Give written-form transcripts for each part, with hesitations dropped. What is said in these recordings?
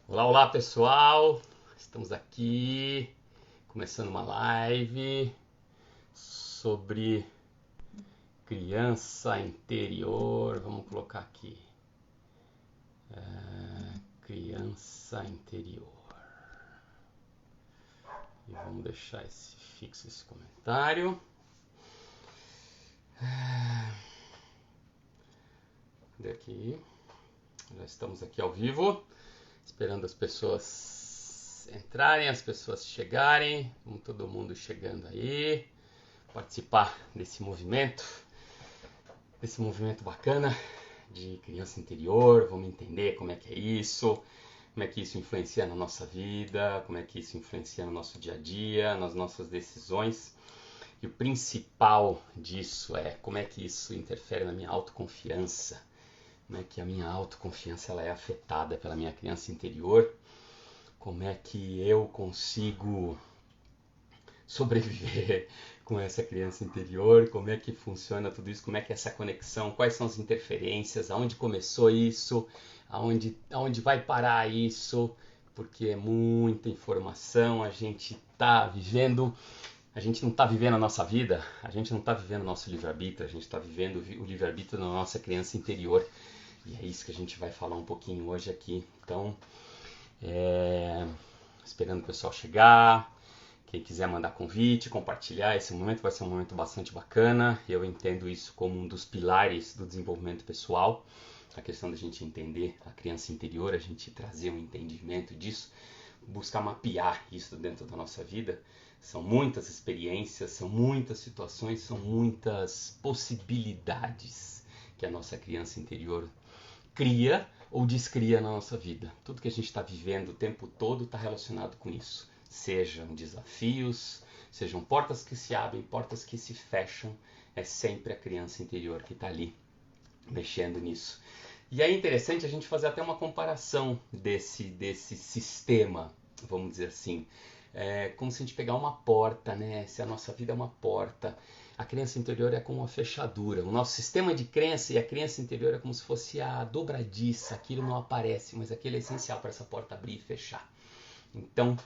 Olá, olá pessoal, estamos aqui começando uma live sobre criança interior. Vamos colocar aqui, criança interior, e vamos deixar fixo esse comentário. Cadê aqui? Já estamos aqui ao vivo, esperando as pessoas entrarem, as pessoas chegarem. Vamos todo mundo chegando aí, participar desse movimento bacana de criança interior. Vamos entender como é que é isso, como é que isso influencia na nossa vida, como é que isso influencia no nosso dia a dia, nas nossas decisões. E o principal disso é como é que isso interfere na minha autoconfiança, como é que a minha autoconfiança ela é afetada pela minha criança interior, como é que eu consigo sobreviver com essa criança interior, como é que funciona tudo isso, como é que é essa conexão, quais são as interferências, aonde começou isso, aonde vai parar isso, porque é muita informação, a gente não está vivendo a nossa vida, a gente não está vivendo o nosso livre-arbítrio, a gente está vivendo o livre-arbítrio da nossa criança interior, e é isso que a gente vai falar um pouquinho hoje aqui. Então, esperando o pessoal chegar. Quem quiser mandar convite, compartilhar, esse momento vai ser um momento bastante bacana. Eu entendo isso como um dos pilares do desenvolvimento pessoal, a questão da gente entender a criança interior, a gente trazer um entendimento disso, buscar mapear isso dentro da nossa vida. São muitas experiências, são muitas situações, são muitas possibilidades que a nossa criança interior cria ou descria na nossa vida. Tudo que a gente está vivendo o tempo todo está relacionado com isso. Sejam desafios, sejam portas que se abrem, portas que se fecham, é sempre a criança interior que está ali, mexendo nisso. E é interessante a gente fazer até uma comparação desse sistema, vamos dizer assim. É como se a gente pegar uma porta, né? Se a nossa vida é uma porta, a criança interior é como uma fechadura. O nosso sistema de crença e a criança interior é como se fosse a dobradiça. Aquilo não aparece, mas aquilo é essencial para essa porta abrir e fechar. Então,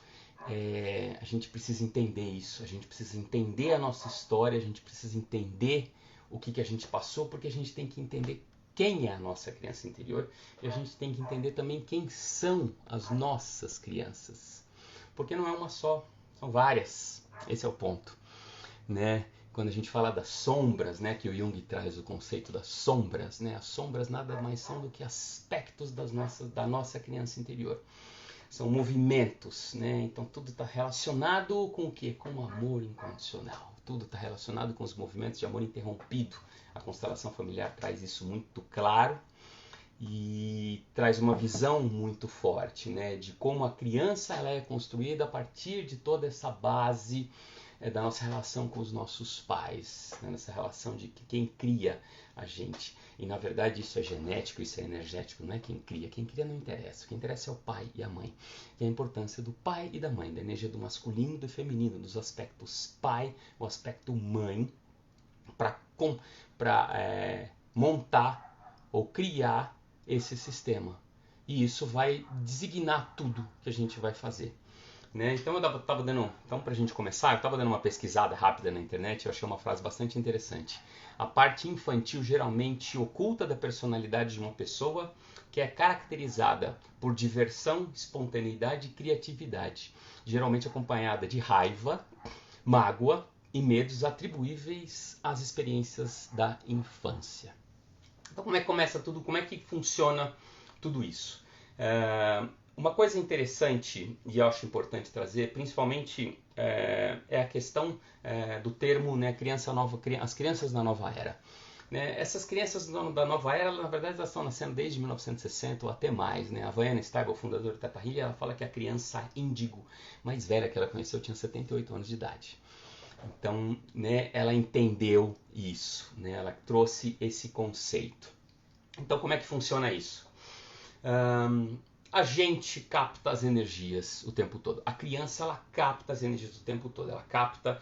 a gente precisa entender isso, a gente precisa entender a nossa história, a gente precisa entender o que a gente passou, porque a gente tem que entender quem é a nossa criança interior e a gente tem que entender também quem são as nossas crianças. Porque não é uma só, são várias. Esse é o ponto, né? Quando a gente fala das sombras, né, que o Jung traz o conceito das sombras, né? As sombras nada mais são do que aspectos da nossa criança interior. São movimentos, né? Então tudo está relacionado com o quê? Com o amor incondicional. Tudo está relacionado com os movimentos de amor interrompido. A constelação familiar traz isso muito claro e traz uma visão muito forte, né? De como a criança ela é construída a partir de toda essa base da nossa relação com os nossos pais, né? Nessa relação de quem cria a gente. E na verdade isso é genético, isso é energético, não é quem cria não interessa. O que interessa é o pai e a mãe. E a importância do pai e da mãe, da energia do masculino e do feminino, dos aspectos pai, o aspecto mãe, para montar ou criar esse sistema. E isso vai designar tudo que a gente vai fazer. Né? Então para a gente começar, eu estava dando uma pesquisada rápida na internet e eu achei uma frase bastante interessante. A parte infantil geralmente oculta da personalidade de uma pessoa que é caracterizada por diversão, espontaneidade e criatividade, geralmente acompanhada de raiva, mágoa e medos atribuíveis às experiências da infância. Então como é que começa tudo, como é que funciona tudo isso? Uma coisa interessante e eu acho importante trazer, principalmente, é a questão do termo, né, as crianças da nova era. Né? Essas crianças da nova era, na verdade, elas estão nascendo desde 1960 ou até mais. Né? A Vaiana Steibel, fundadora do Theta Healing, ela fala que a criança índigo mais velha que ela conheceu tinha 78 anos de idade. Então, né, ela entendeu isso, né? Ela trouxe esse conceito. Então, como é que funciona isso? a gente capta as energias o tempo todo. A criança, ela capta as energias o tempo todo. Ela capta,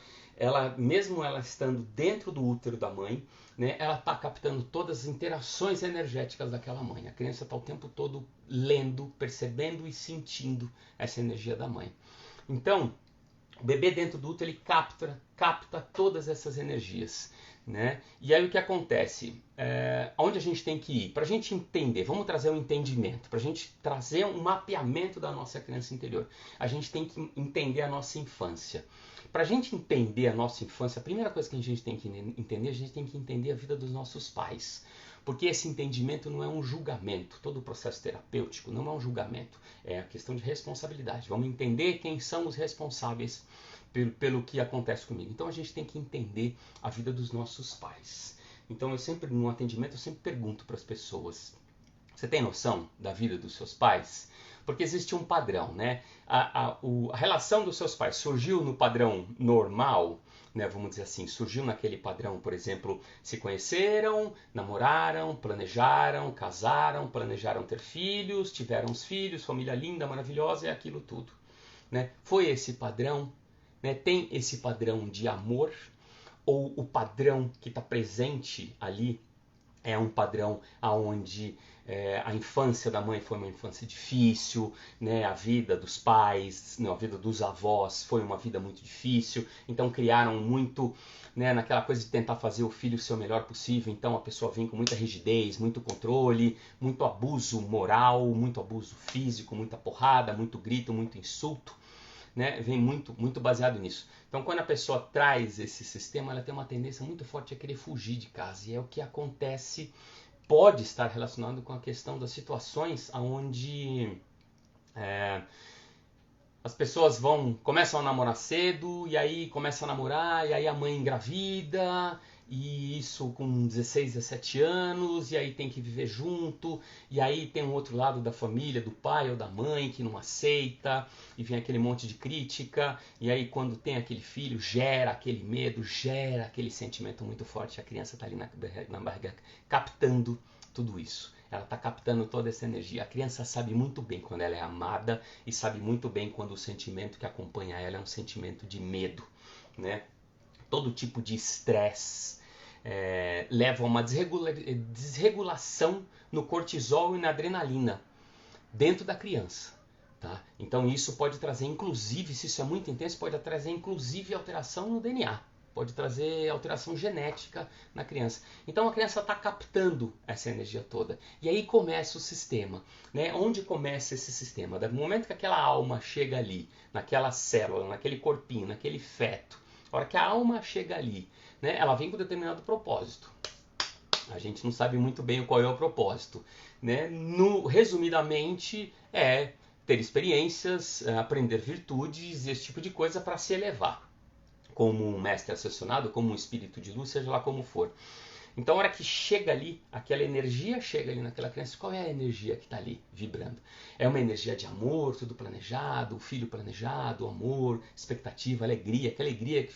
mesmo ela estando dentro do útero da mãe, né, ela está captando todas as interações energéticas daquela mãe. A criança está o tempo todo lendo, percebendo e sentindo essa energia da mãe. Então, o bebê dentro do útero, ele capta todas essas energias. Né? E aí o que acontece? Onde a gente tem que ir? Para a gente entender, vamos trazer um entendimento, para a gente trazer um mapeamento da nossa criança interior. A gente tem que entender a nossa infância. Para a gente entender a nossa infância, a primeira coisa que a gente tem que entender, a gente tem que entender a vida dos nossos pais. Porque esse entendimento não é um julgamento. Todo o processo terapêutico não é um julgamento. É a questão de responsabilidade. Vamos entender quem são os responsáveis pelo que acontece comigo. Então a gente tem que entender a vida dos nossos pais. Então eu sempre, no atendimento, eu sempre pergunto para as pessoas: você tem noção da vida dos seus pais? Porque existe um padrão, né? A relação dos seus pais surgiu no padrão normal, né? Vamos dizer assim, surgiu naquele padrão, por exemplo, se conheceram, namoraram, planejaram, casaram, planejaram ter filhos, tiveram os filhos, família linda, maravilhosa, e aquilo tudo. Né? Foi esse padrão? Né? Tem esse padrão de amor? Ou o padrão que está presente ali é um padrão onde a infância da mãe foi uma infância difícil, né? A vida dos pais, a vida dos avós foi uma vida muito difícil, então criaram muito, né, naquela coisa de tentar fazer o filho ser o melhor possível, então a pessoa vem com muita rigidez, muito controle, muito abuso moral, muito abuso físico, muita porrada, muito grito, muito insulto. Né, vem muito baseado nisso. Então, quando a pessoa traz esse sistema, ela tem uma tendência muito forte a querer fugir de casa. E é o que acontece, pode estar relacionado com a questão das situações onde as pessoas começam a namorar cedo, e aí começam a namorar, e aí a mãe engravida, e isso com 16, 17 anos, e aí tem que viver junto, e aí tem um outro lado da família, do pai ou da mãe, que não aceita, e vem aquele monte de crítica, e aí quando tem aquele filho, gera aquele medo, gera aquele sentimento muito forte, a criança está ali na barriga captando tudo isso. Ela está captando toda essa energia. A criança sabe muito bem quando ela é amada e sabe muito bem quando o sentimento que acompanha ela é um sentimento de medo, né? Todo tipo de estresse leva a uma desregulação no cortisol e na adrenalina dentro da criança. Tá? Então isso pode trazer, inclusive, se isso é muito intenso, pode trazer inclusive alteração no DNA. Pode trazer alteração genética na criança. Então a criança está captando essa energia toda. E aí começa o sistema. Né? Onde começa esse sistema? Do momento que aquela alma chega ali, naquela célula, naquele corpinho, naquele feto, a hora que a alma chega ali, né, ela vem com determinado propósito. A gente não sabe muito bem qual é o propósito. Né? Resumidamente, é ter experiências, aprender virtudes, esse tipo de coisa para se elevar. Como um mestre ascensionado, como um espírito de luz, seja lá como for. Então, a hora que chega ali, aquela energia chega ali naquela criança, qual é a energia que está ali vibrando? É uma energia de amor, tudo planejado, o filho planejado, amor, expectativa, alegria, aquela alegria que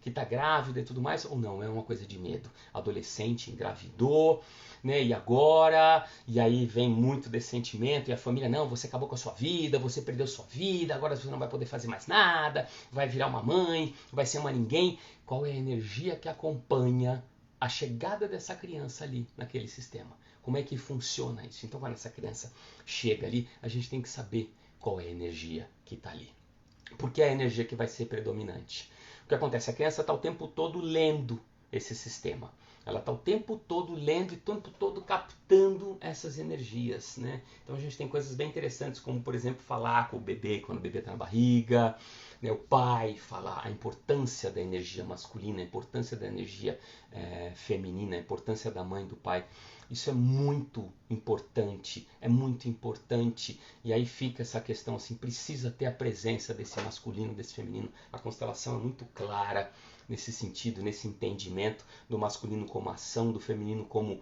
está grávida e tudo mais, ou não? É uma coisa de medo. Adolescente engravidou, né? E agora? E aí vem muito desse sentimento, e a família, não, você acabou com a sua vida, você perdeu sua vida, agora você não vai poder fazer mais nada, vai virar uma mãe, vai ser uma ninguém. Qual é a energia que acompanha a chegada dessa criança ali naquele sistema? Como é que funciona isso? Então, quando essa criança chega ali, a gente tem que saber qual é a energia que está ali. Porque é a energia que vai ser predominante. O que acontece? A criança está o tempo todo lendo esse sistema. Ela está o tempo todo lendo e o tempo todo captando essas energias. Né? Então a gente tem coisas bem interessantes, como, por exemplo, falar com o bebê quando o bebê está na barriga, né? O pai falar a importância da energia masculina, a importância da energia feminina, a importância da mãe e do pai. Isso é muito importante, é muito importante. E aí fica essa questão assim, precisa ter a presença desse masculino, desse feminino. A constelação é muito clara nesse sentido, nesse entendimento do masculino como ação, do feminino como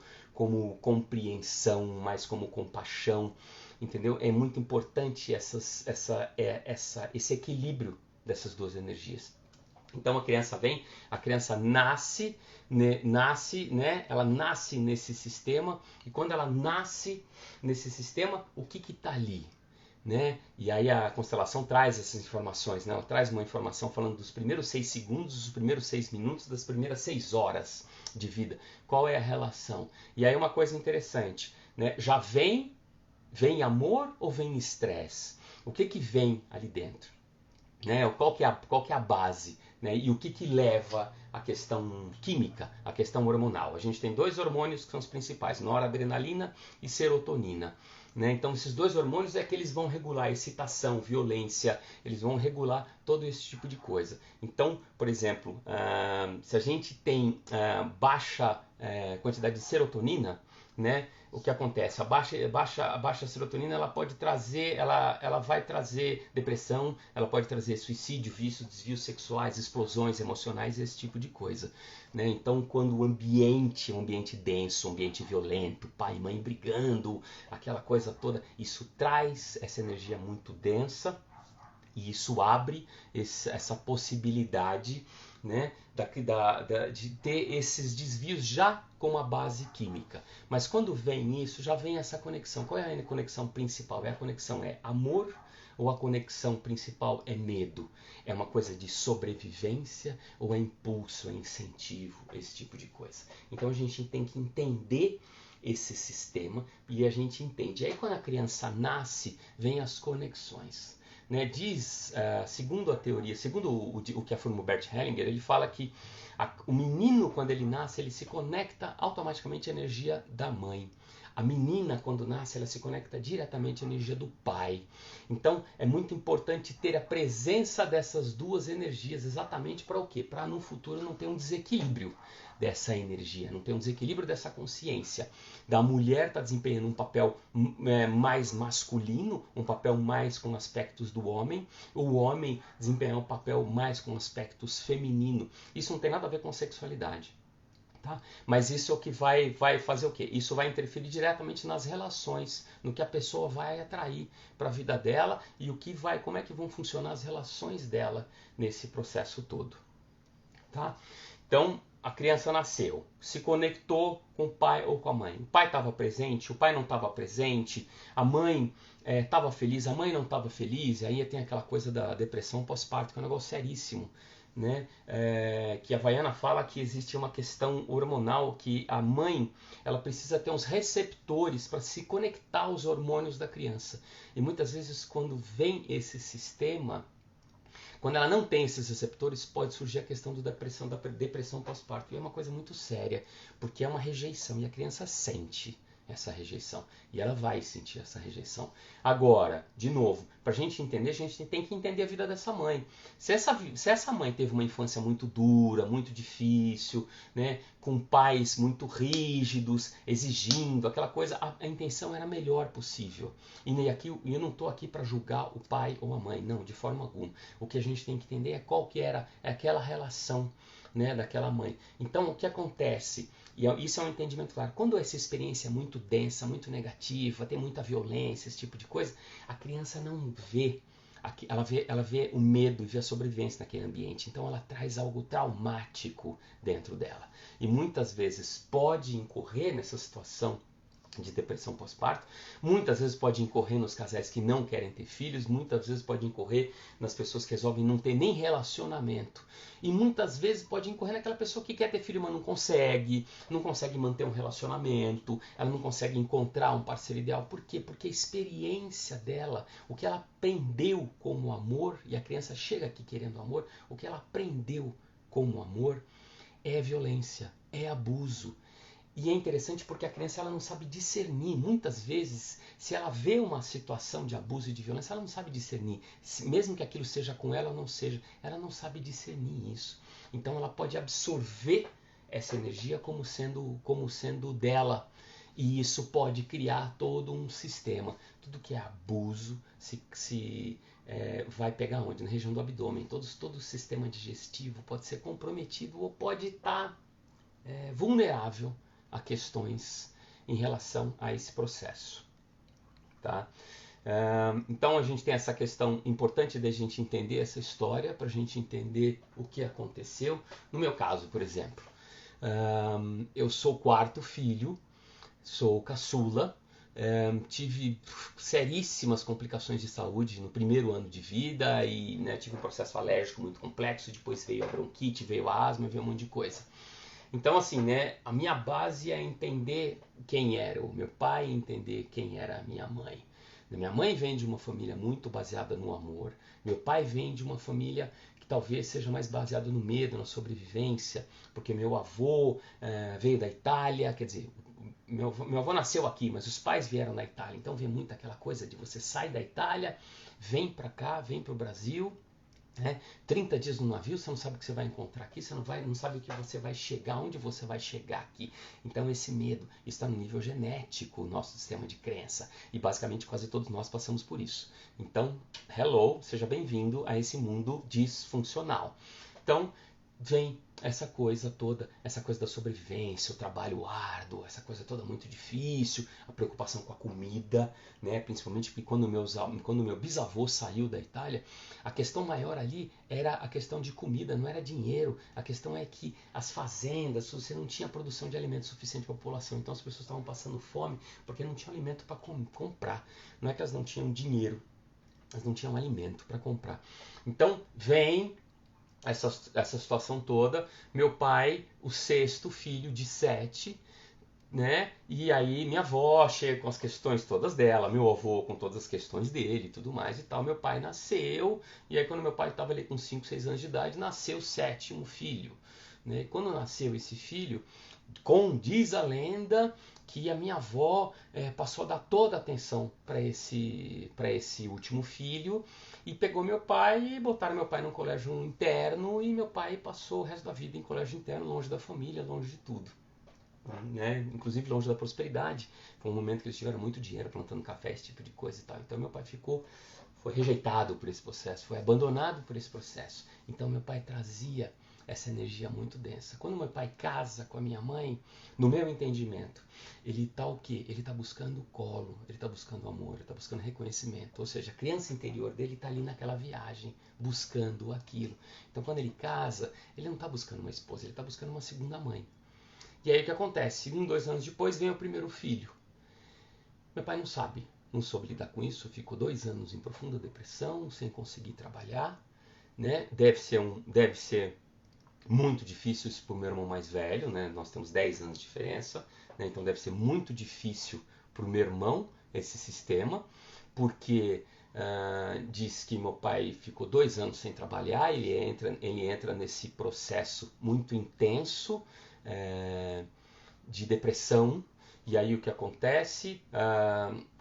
compreensão, mais como compaixão, entendeu? É muito importante esse equilíbrio dessas duas energias. Então a criança vem, a criança nasce, né? Ela nasce nesse sistema, e quando ela nasce nesse sistema, o que está ali? né? E aí a constelação traz essas informações, né? Ela traz uma informação falando dos primeiros 6 segundos, dos primeiros 6 minutos, das primeiras 6 horas de vida. Qual é a relação? E aí uma coisa interessante, né? Já vem amor ou vem estresse? O que vem ali dentro? Né? Qual que é a base? Né? E o que leva à questão química, à questão hormonal? A gente tem 2 hormônios que são os principais, noradrenalina e serotonina. Né? Então, esses 2 hormônios é que eles vão regular excitação, violência, eles vão regular todo esse tipo de coisa. Então, por exemplo, se a gente tem baixa quantidade de serotonina, né? O que acontece? A baixa serotonina ela pode trazer, ela vai trazer depressão, ela pode trazer suicídio, vício, desvios sexuais, explosões emocionais, esse tipo de coisa. Né? Então, quando o ambiente é um ambiente denso, um ambiente violento, pai e mãe brigando, aquela coisa toda, isso traz essa energia muito densa e isso abre essa possibilidade, né, de ter esses desvios já com a base química. Mas quando vem isso, já vem essa conexão. Qual é a conexão principal? A conexão é amor ou a conexão principal é medo? É uma coisa de sobrevivência ou é impulso, é incentivo, esse tipo de coisa. Então a gente tem que entender esse sistema e a gente entende. Aí quando a criança nasce, vem as conexões. Né, diz, segundo a teoria, segundo o que afirma o Bert Hellinger, ele fala que o menino, quando ele nasce, ele se conecta automaticamente à energia da mãe. A menina, quando nasce, ela se conecta diretamente à energia do pai. Então, é muito importante ter a presença dessas 2 energias, exatamente para o quê? Para no futuro não ter um desequilíbrio dessa energia, não ter um desequilíbrio dessa consciência. Da mulher está desempenhando um papel mais masculino, um papel mais com aspectos do homem, o homem desempenhar um papel mais com aspectos feminino. Isso não tem nada a ver com sexualidade. Tá? Mas isso é o que vai fazer o quê? Isso vai interferir diretamente nas relações, no que a pessoa vai atrair para a vida dela e como é que vão funcionar as relações dela nesse processo todo. Tá? Então, a criança nasceu, se conectou com o pai ou com a mãe. O pai estava presente, o pai não estava presente, a mãe estava feliz, a mãe não estava feliz, e aí tem aquela coisa da depressão pós-parto, que é um negócio seríssimo. Né? Que a Havaiana fala que existe uma questão hormonal, que a mãe ela precisa ter uns receptores para se conectar aos hormônios da criança. E muitas vezes quando vem esse sistema, quando ela não tem esses receptores, pode surgir a questão da depressão pós-parto. E é uma coisa muito séria, porque é uma rejeição e a criança sente essa rejeição. E ela vai sentir essa rejeição. Agora, de novo, para a gente entender, a gente tem que entender a vida dessa mãe. Se essa mãe teve uma infância muito dura, muito difícil, né, com pais muito rígidos, exigindo aquela coisa, a intenção era a melhor possível. E aqui, eu não estou aqui para julgar o pai ou a mãe, não, de forma alguma. O que a gente tem que entender é qual que era aquela relação, né, daquela mãe. Então, o que acontece? E isso é um entendimento claro. Quando essa experiência é muito densa, muito negativa, tem muita violência, esse tipo de coisa, a criança não vê. Ela vê o medo e vê a sobrevivência naquele ambiente. Então ela traz algo traumático dentro dela. E muitas vezes pode incorrer nessa situação de depressão pós-parto, muitas vezes pode incorrer nos casais que não querem ter filhos, muitas vezes pode incorrer nas pessoas que resolvem não ter nem relacionamento, e muitas vezes pode incorrer naquela pessoa que quer ter filho, mas não consegue manter um relacionamento, ela não consegue encontrar um parceiro ideal. Por quê? Porque a experiência dela, o que ela aprendeu como amor, e a criança chega aqui querendo amor, o que ela aprendeu como amor é violência, é abuso. E é interessante porque a criança ela não sabe discernir. Muitas vezes, se ela vê uma situação de abuso e de violência, ela não sabe discernir. Mesmo que aquilo seja com ela ou não seja, ela não sabe discernir isso. Então ela pode absorver essa energia como sendo dela. E isso pode criar todo um sistema. Tudo que é abuso vai pegar onde? Na região do abdômen. Todo o sistema digestivo pode ser comprometido ou pode estar vulnerável a questões em relação a esse processo. Tá? Então a gente tem essa questão importante da gente entender essa história, para a gente entender o que aconteceu. No meu caso, por exemplo, eu sou o 4º filho, sou caçula, tive seríssimas complicações de saúde no primeiro ano de vida e, né, tive um processo alérgico muito complexo, depois veio a bronquite, veio a asma, veio um monte de coisa. Então, assim, né, a minha base é entender quem era o meu pai e entender quem era a minha mãe. Minha mãe vem de uma família muito baseada no amor. Meu pai vem de uma família que talvez seja mais baseada no medo, na sobrevivência, porque meu avô veio da Itália, quer dizer, meu avô nasceu aqui, mas os pais vieram da Itália. Então vem muito aquela coisa de você sai da Itália, vem para cá, vem para o Brasil, 30 dias no navio, você não sabe o que você vai encontrar aqui, você não sabe o que você vai chegar, onde você vai chegar aqui. Então esse medo está no nível genético, o nosso sistema de crença. E basicamente quase todos nós passamos por isso. Então, hello, seja bem-vindo a esse mundo disfuncional. Então, vem essa coisa toda, essa coisa da sobrevivência, o trabalho árduo, essa coisa toda muito difícil, a preocupação com a comida, né? Principalmente porque quando meu bisavô saiu da Itália, a questão maior ali era a questão de comida, não era dinheiro. A questão é que as fazendas, você não tinha produção de alimento suficiente para a população, então as pessoas estavam passando fome porque não tinham alimento para comprar. Não é que elas não tinham dinheiro, elas não tinham alimento para comprar. Então vem essa situação toda. Meu pai, o sexto filho de 7, né? E aí minha avó chega com as questões todas dela, meu avô com todas as questões dele e tudo mais e tal. Meu pai nasceu, e aí quando meu pai estava ali com 5, 6 anos de idade, nasceu o 7º filho. Né? Quando nasceu esse filho, diz a lenda que a minha avó passou a dar toda a atenção para esse último filho e pegou meu pai e botaram meu pai num colégio interno e meu pai passou o resto da vida em colégio interno, longe da família, longe de tudo. Né? Inclusive longe da prosperidade. Foi um momento que eles tiveram muito dinheiro plantando café, esse tipo de coisa e tal. Então meu pai foi rejeitado por esse processo, foi abandonado por esse processo. Então meu pai trazia essa energia muito densa. Quando meu pai casa com a minha mãe, no meu entendimento, ele está o quê? Ele está buscando colo, ele está buscando amor, ele está buscando reconhecimento. Ou seja, a criança interior dele está ali naquela viagem, buscando aquilo. Então quando ele casa, ele não está buscando uma esposa, ele está buscando uma segunda mãe. E aí o que acontece? 1, 2 anos depois vem o primeiro filho. Meu pai não soube lidar com isso, ficou 2 anos em profunda depressão, sem conseguir trabalhar. Né? Deve ser muito difícil isso para o meu irmão mais velho, né? Nós temos 10 anos de diferença, né? Então deve ser muito difícil para o meu irmão esse sistema, porque diz que meu pai ficou 2 anos sem trabalhar, ele entra nesse processo muito intenso de depressão. E aí o que acontece?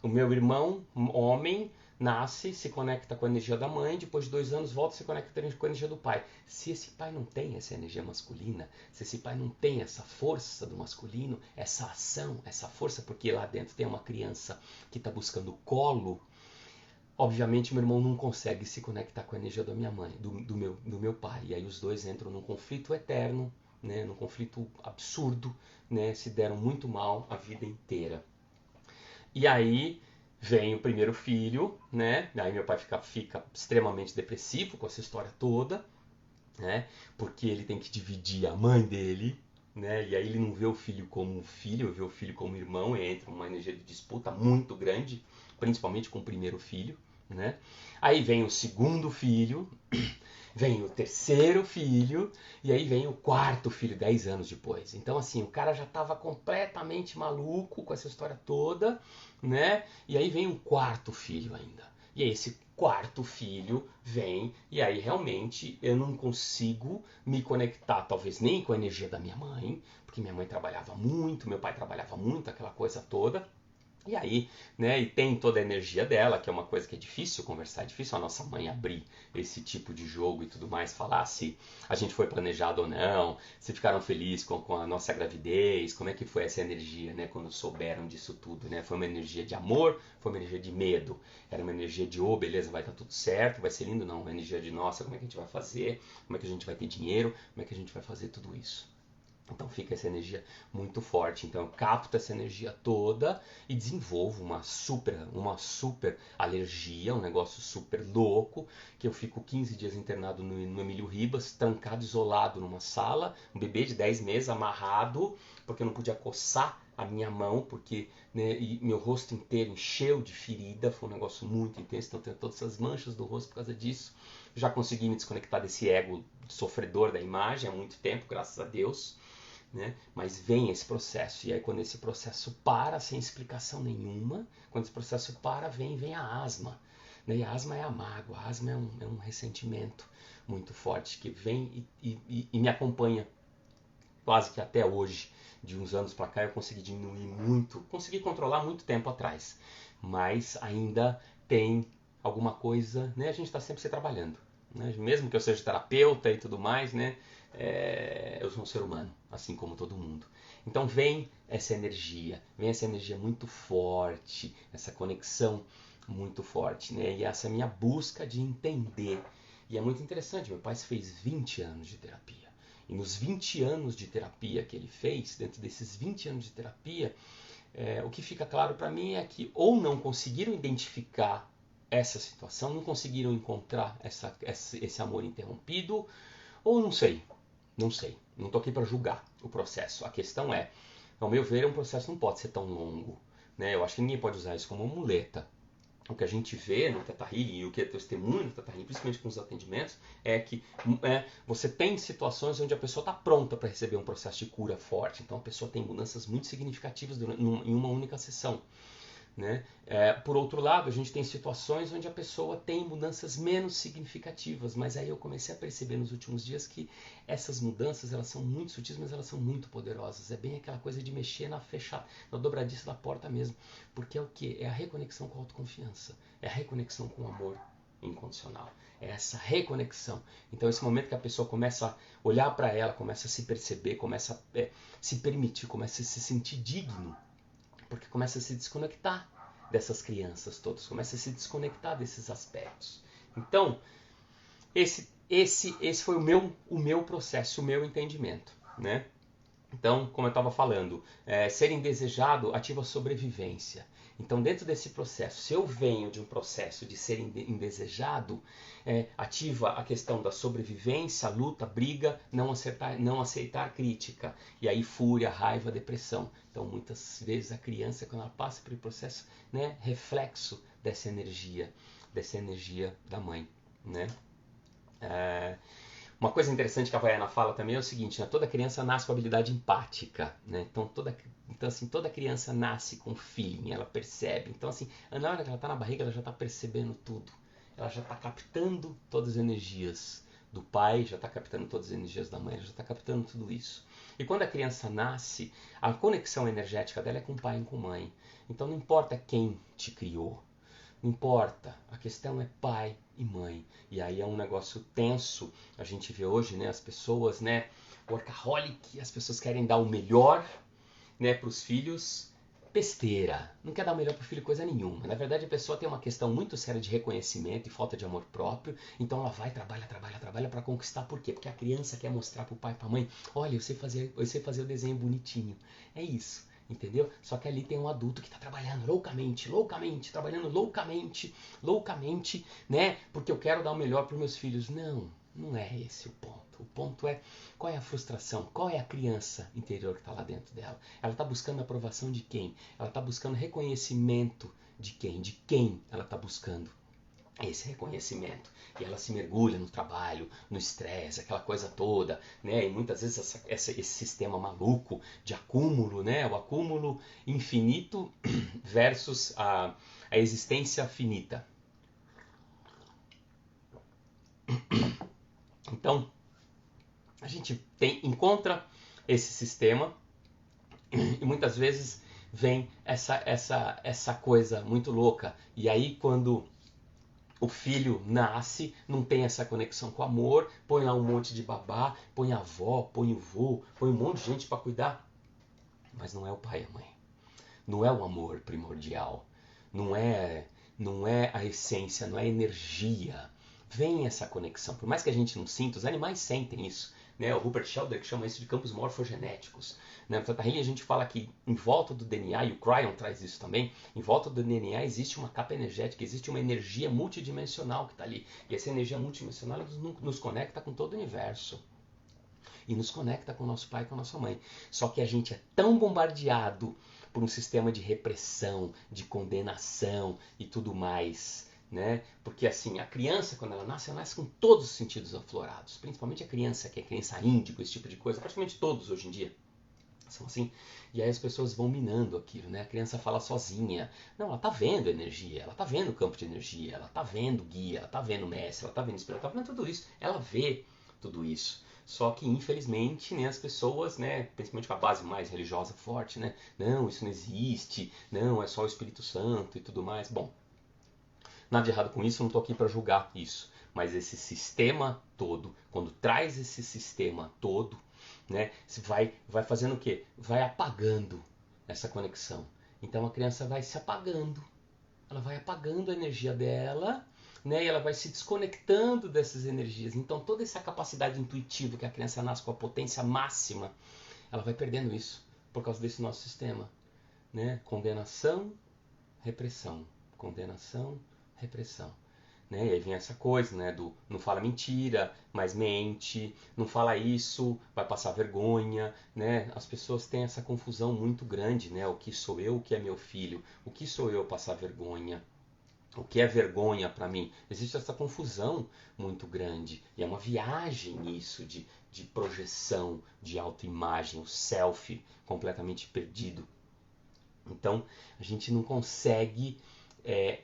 O meu irmão, homem, nasce, se conecta com a energia da mãe, depois de 2 anos volta e se conecta com a energia do pai. Se esse pai não tem essa energia masculina, se esse pai não tem essa força do masculino, essa ação, essa força, porque lá dentro tem uma criança que está buscando colo, obviamente meu irmão não consegue se conectar com a energia da minha mãe, do meu pai. E aí os dois entram num conflito eterno, né, num conflito absurdo, né, se deram muito mal a vida inteira. E aí vem o primeiro filho, né? Aí meu pai fica extremamente depressivo com essa história toda, né? Porque ele tem que dividir a mãe dele, né? E aí ele não vê o filho como um filho, vê o filho como irmão, e entra uma energia de disputa muito grande, principalmente com o primeiro filho, né? Aí vem o segundo filho, vem o terceiro filho, e aí vem o quarto filho 10 anos depois. Então, assim, o cara já estava completamente maluco com essa história toda, né? E aí vem o quarto filho ainda. E aí esse quarto filho vem, e aí realmente eu não consigo me conectar, talvez nem com a energia da minha mãe, porque minha mãe trabalhava muito, meu pai trabalhava muito, aquela coisa toda. E aí, né, e tem toda a energia dela, que é uma coisa que é difícil conversar, é difícil a nossa mãe abrir esse tipo de jogo e tudo mais, falar se a gente foi planejado ou não, se ficaram felizes com a nossa gravidez, como é que foi essa energia, né, quando souberam disso tudo, né? Foi uma energia de amor, foi uma energia de medo, era uma energia de, beleza, vai estar tudo certo, vai ser lindo, não, uma energia de, nossa, como é que a gente vai fazer, como é que a gente vai ter dinheiro, como é que a gente vai fazer tudo isso. Então fica essa energia muito forte. Então eu capto essa energia toda e desenvolvo uma super alergia, um negócio super louco, que eu fico 15 dias internado no Emílio Ribas, trancado, isolado numa sala, um bebê de 10 meses amarrado, porque eu não podia coçar a minha mão, porque né, e meu rosto inteiro encheu de ferida, foi um negócio muito intenso, então eu tenho todas essas manchas do rosto por causa disso. Já consegui me desconectar desse ego sofredor da imagem há muito tempo, graças a Deus. Né? Mas vem esse processo, e aí quando esse processo para sem explicação nenhuma, quando esse processo para, vem a asma. Né? E a asma é a mágoa, a asma é um ressentimento muito forte que vem e me acompanha quase que até hoje. De uns anos para cá eu consegui diminuir muito, consegui controlar muito tempo atrás, mas ainda tem alguma coisa, né? A gente está sempre se trabalhando, né? Mesmo que eu seja terapeuta e tudo mais, né? Eu sou um ser humano, assim como todo mundo. Então vem essa energia muito forte, essa conexão muito forte, né? E essa minha busca de entender. E é muito interessante, meu pai fez 20 anos de terapia. E nos 20 anos de terapia que ele fez, dentro desses 20 anos de terapia, o que fica claro para mim é que ou não conseguiram identificar essa situação, não conseguiram encontrar esse amor interrompido, ou não sei, não estou aqui para julgar o processo. A questão é, ao meu ver, um processo não pode ser tão longo. Né? Eu acho que ninguém pode usar isso como muleta. O que a gente vê no Theta Healing e o que é testemunho no Theta Healing, principalmente com os atendimentos, é que você tem situações onde a pessoa está pronta para receber um processo de cura forte. Então a pessoa tem mudanças muito significativas em uma única sessão. Né? Por outro lado, a gente tem situações onde a pessoa tem mudanças menos significativas, mas aí eu comecei a perceber nos últimos dias que essas mudanças elas são muito sutis, mas elas são muito poderosas. É bem aquela coisa de mexer na dobradiça da porta mesmo, porque é o que? É a reconexão com a autoconfiança, é a reconexão com o amor incondicional, é essa reconexão. Então esse momento que a pessoa começa a olhar para ela, começa a se perceber, começa a se permitir, começa a se sentir digno, porque começa a se desconectar dessas crianças todas, começa a se desconectar desses aspectos. Então, esse foi o meu processo, o meu entendimento, né? Então, como eu estava falando, ser indesejado ativa a sobrevivência. Então, dentro desse processo, se eu venho de um processo de ser indesejado, ativa a questão da sobrevivência, luta, briga, não aceitar crítica. E aí, fúria, raiva, depressão. Então, muitas vezes a criança, quando ela passa por um processo, né, reflexo dessa energia da mãe, né? Uma coisa interessante que a Havaiana fala também é o seguinte, né? Toda criança nasce com habilidade empática, né? Então toda criança nasce com feeling, ela percebe. Então assim, na hora que ela está na barriga, ela já está percebendo tudo. Ela já está captando todas as energias do pai, já está captando todas as energias da mãe, ela já está captando tudo isso. E quando a criança nasce, a conexão energética dela é com o pai e com a mãe. Então não importa quem te criou, não importa, a questão é pai e mãe. E aí é um negócio tenso. A gente vê hoje, né, as pessoas, né, workaholic, as pessoas querem dar o melhor, né, para os filhos. Besteira. Não quer dar o melhor para o filho coisa nenhuma. Na verdade, a pessoa tem uma questão muito séria de reconhecimento e falta de amor próprio. Então ela vai, trabalha para conquistar. Por quê? Porque a criança quer mostrar para o pai e para a mãe, olha, eu sei fazer o desenho bonitinho. É isso. Entendeu? Só que ali tem um adulto que está trabalhando loucamente, trabalhando loucamente, né? Porque eu quero dar o melhor para os meus filhos. Não é esse o ponto. O ponto é qual é a frustração, qual é a criança interior que está lá dentro dela. Ela está buscando a aprovação de quem? Ela está buscando reconhecimento de quem? De quem ela está buscando esse reconhecimento. E ela se mergulha no trabalho, no estresse, aquela coisa toda, né? E muitas vezes esse sistema maluco de acúmulo, né? O acúmulo infinito versus a existência finita. Então, a gente encontra esse sistema e muitas vezes vem essa coisa muito louca. E aí quando o filho nasce, não tem essa conexão com o amor, põe lá um monte de babá, põe a avó, põe o vô, põe um monte de gente para cuidar. Mas não é o pai e a mãe. Não é o amor primordial. Não é a essência, não é a energia. Vem essa conexão. Por mais que a gente não sinta, os animais sentem isso. Né? O Rupert Sheldrake chama isso de campos morfogenéticos. No Theta Healing a gente fala que em volta do DNA, e o Cryon traz isso também, em volta do DNA existe uma capa energética, existe uma energia multidimensional que está ali. E essa energia multidimensional nos conecta com todo o universo. e nos conecta com o nosso pai e com a nossa mãe. Só que a gente é tão bombardeado por um sistema de repressão, de condenação e tudo mais, né? Porque assim, a criança, quando ela nasce com todos os sentidos aflorados, principalmente a criança, que é criança índigo, esse tipo de coisa, praticamente todos hoje em dia são assim. E aí as pessoas vão minando aquilo, né? A criança fala sozinha. Não, ela tá vendo energia, ela tá vendo campo de energia, ela tá vendo guia, ela tá vendo mestre, ela tá vendo espírito, ela tá vendo tudo isso. Ela vê tudo isso. Só que, infelizmente, né, as pessoas, né, principalmente com a base mais religiosa forte, né? Não, isso não existe, não, é só o Espírito Santo e tudo mais. Bom, nada de errado com isso, eu não tô aqui para julgar isso. Mas esse sistema todo, quando traz esse sistema todo, né, vai fazendo o quê? Vai apagando essa conexão. Então a criança vai se apagando. Ela vai apagando a energia dela, né, e ela vai se desconectando dessas energias. Então toda essa capacidade intuitiva que a criança nasce com a potência máxima, ela vai perdendo isso por causa desse nosso sistema, né? Condenação, repressão. Condenação, repressão. Né? E aí vem essa coisa, né, do não fala mentira, mas mente, não fala isso, vai passar vergonha, né? As pessoas têm essa confusão muito grande, né? O que sou eu, o que é meu filho, o que sou eu passar vergonha, o que é vergonha para mim. Existe essa confusão muito grande e é uma viagem isso de projeção, de autoimagem, o self completamente perdido. Então a gente não consegue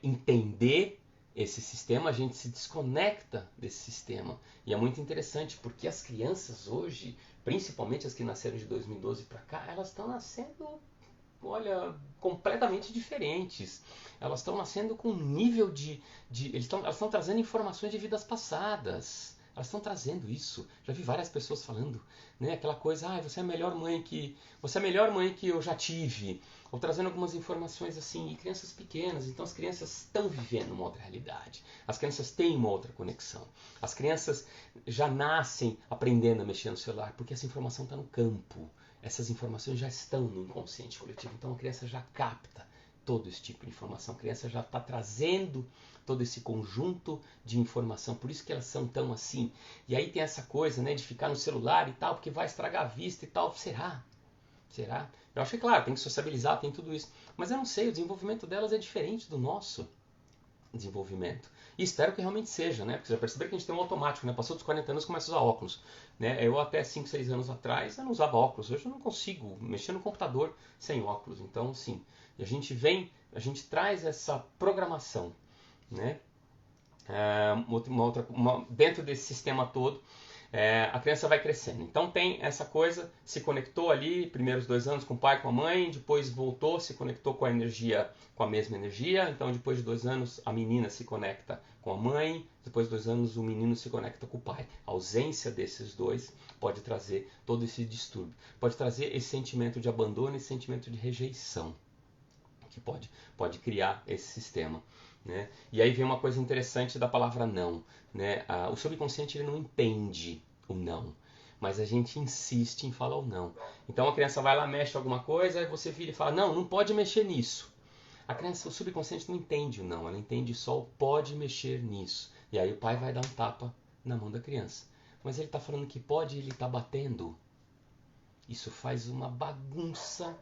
entender esse sistema, a gente se desconecta desse sistema. E é muito interessante porque as crianças hoje, principalmente as que nasceram de 2012 para cá, elas estão nascendo, olha, completamente diferentes. Elas estão nascendo com um nível elas estão trazendo informações de vidas passadas. Elas estão trazendo isso. Já vi várias pessoas falando, né? Aquela coisa, você é a melhor mãe que eu já tive. Ou trazendo algumas informações assim, e crianças pequenas. Então as crianças estão vivendo uma outra realidade. As crianças têm uma outra conexão. As crianças já nascem aprendendo a mexer no celular, porque essa informação está no campo. Essas informações já estão no inconsciente coletivo. Então a criança já capta todo esse tipo de informação. A criança já está trazendo todo esse conjunto de informação. Por isso que elas são tão assim. E aí tem essa coisa, né, de ficar no celular e tal, porque vai estragar a vista e tal. Será? Será? Eu acho que, claro, tem que sociabilizar, tem tudo isso. Mas eu não sei, o desenvolvimento delas é diferente do nosso desenvolvimento. E espero que realmente seja, né? Porque você já percebeu que a gente tem um automático, né? Passou dos 40 anos, começa a usar óculos. Né? Eu até 5, 6 anos atrás eu não usava óculos. Hoje eu não consigo mexer no computador sem óculos. Então, sim, a gente traz essa programação, né? Dentro desse sistema todo, a criança vai crescendo. Então tem essa coisa, se conectou ali, primeiros 2 anos com o pai, com a mãe, depois voltou, se conectou com a energia, com a mesma energia. Então depois de 2 anos a menina se conecta com a mãe, depois de 2 anos o menino se conecta com o pai. A ausência desses dois pode trazer todo esse distúrbio, pode trazer esse sentimento de abandono e esse sentimento de rejeição, que pode criar esse sistema. Né? E aí vem uma coisa interessante da palavra não. Né? O subconsciente ele não entende o não, mas a gente insiste em falar o não. Então a criança vai lá, mexe alguma coisa, aí você vira e fala, não pode mexer nisso. A criança, o subconsciente não entende o não, ela entende só o pode mexer nisso. E aí o pai vai dar um tapa na mão da criança. Mas ele está falando que pode e ele está batendo. Isso faz uma bagunça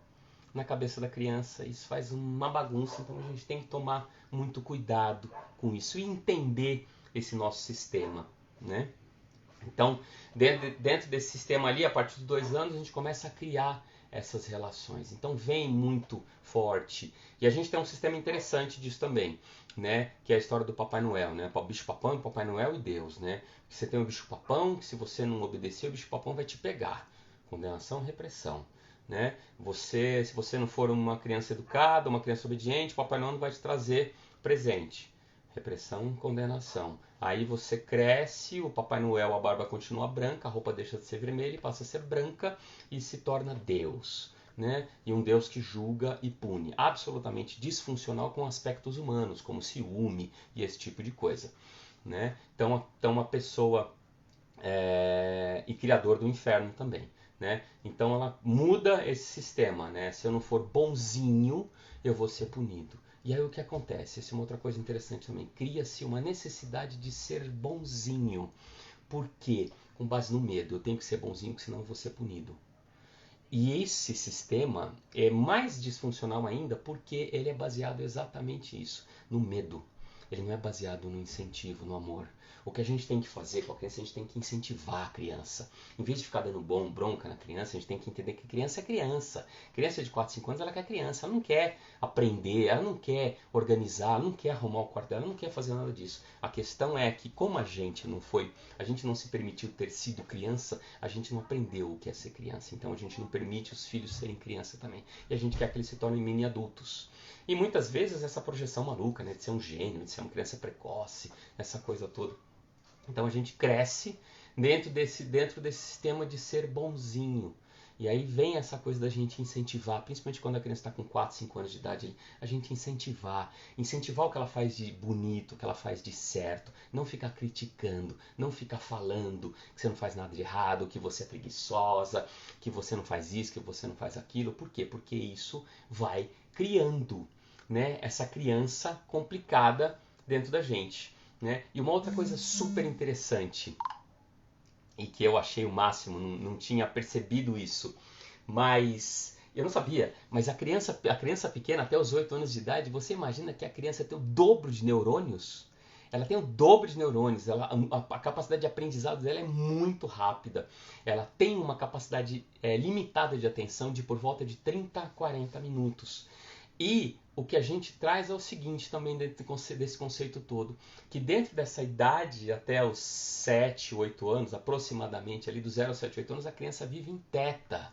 na cabeça da criança, isso faz uma bagunça, então a gente tem que tomar muito cuidado com isso e entender esse nosso sistema, né? Então, dentro desse sistema ali, a partir de 2 anos, a gente começa a criar essas relações. Então, vem muito forte. E a gente tem um sistema interessante disso também, né? Que é a história do Papai Noel, né? O bicho-papão, Papai Noel e Deus, né? Você tem o bicho-papão, que se você não obedecer, o bicho-papão vai te pegar. Condenação, repressão. Né? Se você não for uma criança educada, uma criança obediente, o Papai Noel não vai te trazer presente. Repressão, condenação. Aí você cresce, o Papai Noel, a barba continua branca, a roupa deixa de ser vermelha e passa a ser branca e se torna Deus. Né? E um Deus que julga e pune. Absolutamente disfuncional com aspectos humanos, como ciúme e esse tipo de coisa. Né? Então uma pessoa e criador do inferno também. Né? Então ela muda esse sistema, né? Se eu não for bonzinho, eu vou ser punido. E aí o que acontece? Essa é uma outra coisa interessante também. Cria-se uma necessidade de ser bonzinho. Por quê? com base no medo. Eu tenho que ser bonzinho, senão eu vou ser punido. E esse sistema é mais disfuncional ainda porque ele é baseado exatamente isso, no medo. Ele não é baseado no incentivo, no amor. O que a gente tem que fazer com a criança, a gente tem que incentivar a criança. Em vez de ficar dando bronca na criança, a gente tem que entender que criança é criança. Criança de 4, 5 anos, ela quer criança. Ela não quer aprender, ela não quer organizar, ela não quer arrumar o quarto dela, ela não quer fazer nada disso. A questão é que como a gente não se permitiu ter sido criança, a gente não aprendeu o que é ser criança. Então a gente não permite os filhos serem criança também. E a gente quer que eles se tornem mini adultos. E muitas vezes essa projeção maluca, né, de ser um gênio, de ser uma criança precoce, essa coisa toda. Então a gente cresce dentro desse sistema de ser bonzinho. E aí vem essa coisa da gente incentivar, principalmente quando a criança está com 4, 5 anos de idade, a gente incentivar o que ela faz de bonito, o que ela faz de certo, não ficar criticando, não ficar falando que você não faz nada de errado, que você é preguiçosa, que você não faz isso, que você não faz aquilo. Por quê? Porque isso vai criando, né, essa criança complicada dentro da gente. Né? E uma outra coisa super interessante, e que eu achei o máximo, não tinha percebido isso, mas eu não sabia, mas a criança pequena, até os 8 anos de idade, você imagina que a criança tem o dobro de neurônios? Ela tem o dobro de neurônios, a capacidade de aprendizado dela é muito rápida. Ela tem uma capacidade limitada de atenção de por volta de 30 a 40 minutos. E o que a gente traz é o seguinte também dentro desse conceito todo, que dentro dessa idade, até os 7, 8 anos, aproximadamente, ali dos 0 aos 7, 8 anos, a criança vive em teta.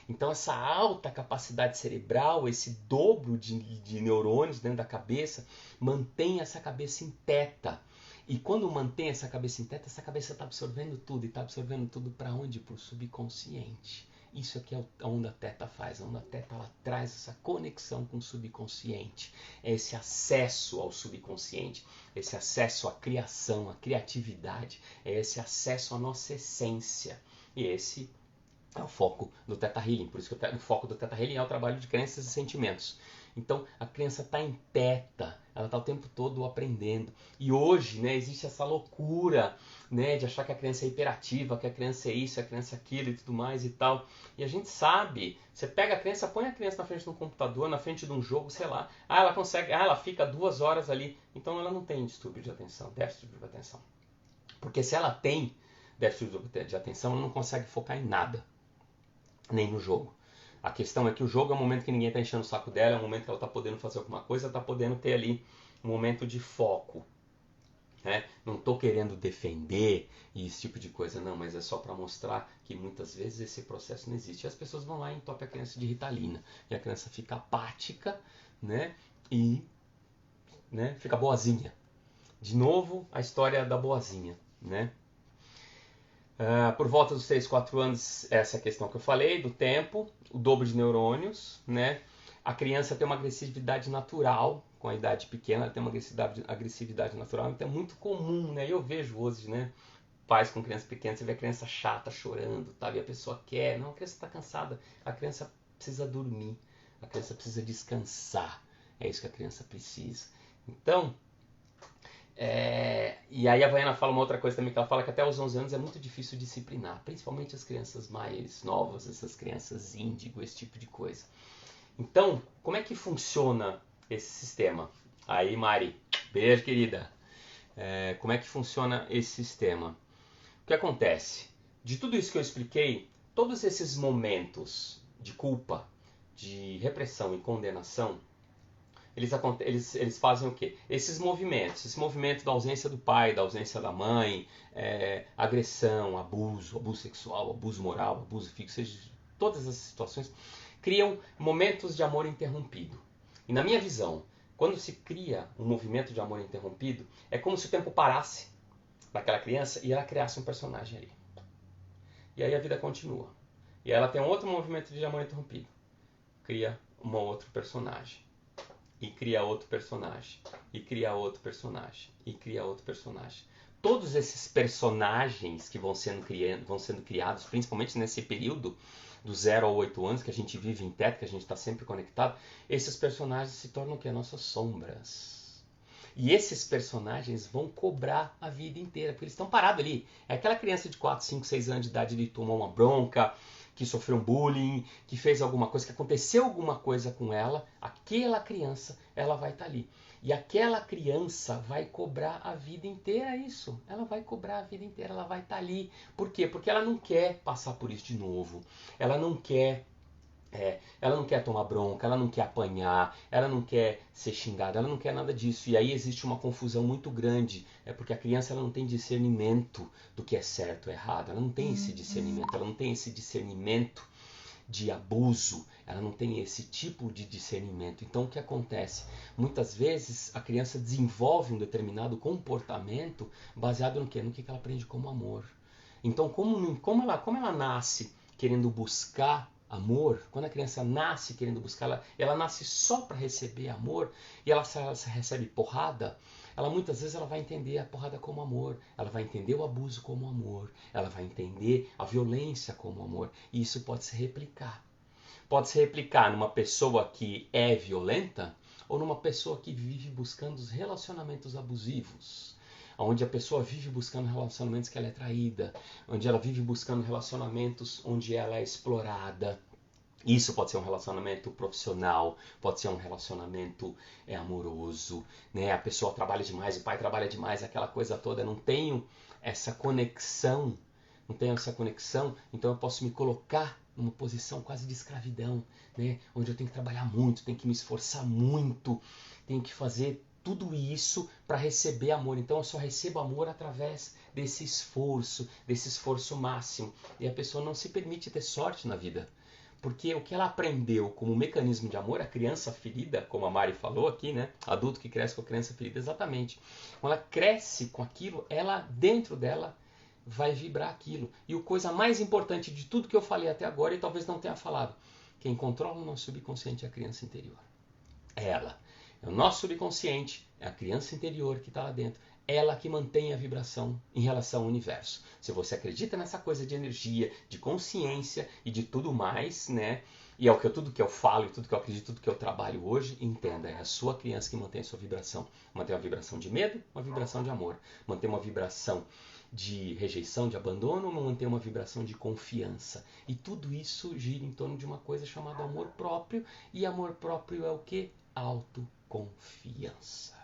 Então essa alta capacidade cerebral, esse dobro de neurônios dentro da cabeça, mantém essa cabeça em teta. E quando mantém essa cabeça em teta, essa cabeça está absorvendo tudo. E está absorvendo tudo para onde? Para o subconsciente. Isso aqui é a onda teta faz. A onda teta ela traz essa conexão com o subconsciente. É esse acesso ao subconsciente, esse acesso à criação, à criatividade, é esse acesso à nossa essência. E esse é o foco do Theta Healing. Por isso que o foco do Theta Healing é o trabalho de crenças e sentimentos. Então a criança está em teta, ela está o tempo todo aprendendo. E hoje, né, existe essa loucura, né, de achar que a criança é hiperativa, que a criança é isso, a criança é aquilo e tudo mais e tal. E a gente sabe, você pega a criança, põe a criança na frente de um computador, na frente de um jogo, sei lá. Ela consegue, ela fica 2 horas ali. Então ela não tem distúrbio de atenção, déficit de atenção. Porque se ela tem déficit de atenção, ela não consegue focar em nada. Nem no jogo. A questão é que o jogo é o momento que ninguém está enchendo o saco dela, é o momento que ela está podendo fazer alguma coisa, está podendo ter ali um momento de foco. Né? Não estou querendo defender e esse tipo de coisa, não, mas é só para mostrar que muitas vezes esse processo não existe. E as pessoas vão lá e entopem a criança de Ritalina. E a criança fica apática, né? E né, fica boazinha. De novo, a história da boazinha, né? Por volta dos 3, 4 anos, essa questão que eu falei, do tempo, o dobro de neurônios, né? A criança tem uma agressividade natural, com a idade pequena, ela tem uma agressividade natural, então é muito comum, né? Eu vejo hoje, né? Pais com criança pequena, você vê a criança chata, chorando, tá? E a pessoa quer, não, a criança está cansada, a criança precisa dormir, a criança precisa descansar, é isso que a criança precisa. Então, e aí a Vaiana fala uma outra coisa também, que ela fala que até os 11 anos é muito difícil disciplinar, principalmente as crianças mais novas, essas crianças índigo, esse tipo de coisa. Então, como é que funciona esse sistema? Aí, Mari, beijo, querida. Como é que funciona esse sistema? O que acontece? De tudo isso que eu expliquei, todos esses momentos de culpa, de repressão e condenação, eles fazem o quê? Esse movimento da ausência do pai, da ausência da mãe, agressão, abuso sexual, abuso moral, abuso físico, todas essas situações criam momentos de amor interrompido. E na minha visão, quando se cria um movimento de amor interrompido, é como se o tempo parasse daquela criança e ela criasse um personagem ali. E aí a vida continua. E ela tem um outro movimento de amor interrompido. Cria um outro personagem. E cria outro personagem. E cria outro personagem. E cria outro personagem. Todos esses personagens que vão sendo criados, principalmente nesse período do 0 a 8 anos, que a gente vive em teta, que a gente está sempre conectado, esses personagens se tornam o quê? Nossas sombras. E esses personagens vão cobrar a vida inteira, porque eles estão parados ali. É aquela criança de 4, 5, 6 anos de idade que tomou uma bronca, que sofreu um bullying, que fez alguma coisa, que aconteceu alguma coisa com ela, aquela criança, ela vai estar ali. E aquela criança vai cobrar a vida inteira isso. Ela vai cobrar a vida inteira, ela vai estar ali. Por quê? Porque ela não quer passar por isso de novo. Ela não quer tomar bronca, ela não quer apanhar, ela não quer ser xingada, ela não quer nada disso. E aí existe uma confusão muito grande, porque a criança ela não tem discernimento do que é certo ou errado, ela não tem esse discernimento, ela não tem esse discernimento de abuso, ela não tem esse tipo de discernimento. Então o que acontece? Muitas vezes a criança desenvolve um determinado comportamento baseado no quê? No que ela aprende como amor. Então como ela nasce querendo buscar amor, quando a criança nasce querendo buscar, ela nasce só para receber amor, e ela recebe porrada, muitas vezes ela vai entender a porrada como amor, ela vai entender o abuso como amor, ela vai entender a violência como amor, e isso pode se replicar. Pode se replicar numa pessoa que é violenta ou numa pessoa que vive buscando os relacionamentos abusivos, onde a pessoa vive buscando relacionamentos que ela é traída, onde ela vive buscando relacionamentos onde ela é explorada. Isso pode ser um relacionamento profissional, pode ser um relacionamento amoroso, né? A pessoa trabalha demais, o pai trabalha demais, aquela coisa toda, não tenho essa conexão, então eu posso me colocar numa posição quase de escravidão, né? Onde eu tenho que trabalhar muito, tenho que me esforçar muito, tenho que fazer tudo isso para receber amor. Então eu só recebo amor através desse esforço máximo. E a pessoa não se permite ter sorte na vida. Porque o que ela aprendeu como mecanismo de amor, a criança ferida, como a Mari falou aqui, né? Adulto que cresce com a criança ferida, exatamente. Quando ela cresce com aquilo, ela, dentro dela, vai vibrar aquilo. E a coisa mais importante de tudo que eu falei até agora, e talvez não tenha falado, quem controla o nosso subconsciente é a criança interior. É ela. É o nosso subconsciente, é a criança interior que está lá dentro. Ela que mantém a vibração em relação ao universo. Se você acredita nessa coisa de energia, de consciência e de tudo mais, né? E é tudo que eu falo e tudo que eu acredito, tudo que eu trabalho hoje, entenda, é a sua criança que mantém a sua vibração. Mantém uma vibração de medo, uma vibração de amor. Mantém uma vibração de rejeição, de abandono, manter uma vibração de confiança. E tudo isso gira em torno de uma coisa chamada amor próprio. E amor próprio é o quê? Autoconfiança.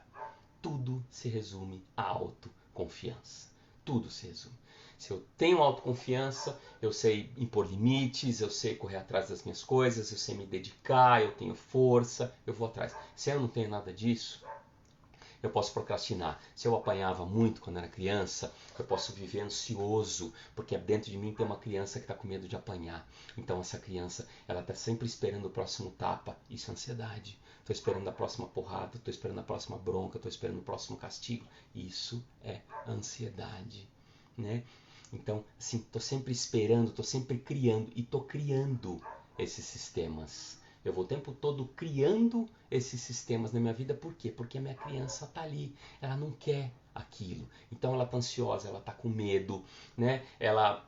Tudo se resume à autoconfiança. Tudo se resume. Se eu tenho autoconfiança, eu sei impor limites, eu sei correr atrás das minhas coisas, eu sei me dedicar, eu tenho força, eu vou atrás. Se eu não tenho nada disso, eu posso procrastinar. Se eu apanhava muito quando era criança, eu posso viver ansioso, porque dentro de mim tem uma criança que está com medo de apanhar. Então essa criança, ela está sempre esperando o próximo tapa. Isso é ansiedade. Estou esperando a próxima porrada, estou esperando a próxima bronca, estou esperando o próximo castigo. Isso é ansiedade, né? Então, assim, estou sempre esperando, estou sempre criando e estou criando esses sistemas. Eu vou o tempo todo criando esses sistemas na minha vida. Por quê? Porque a minha criança está ali. Ela não quer aquilo. Então ela está ansiosa, ela está com medo, né? Ela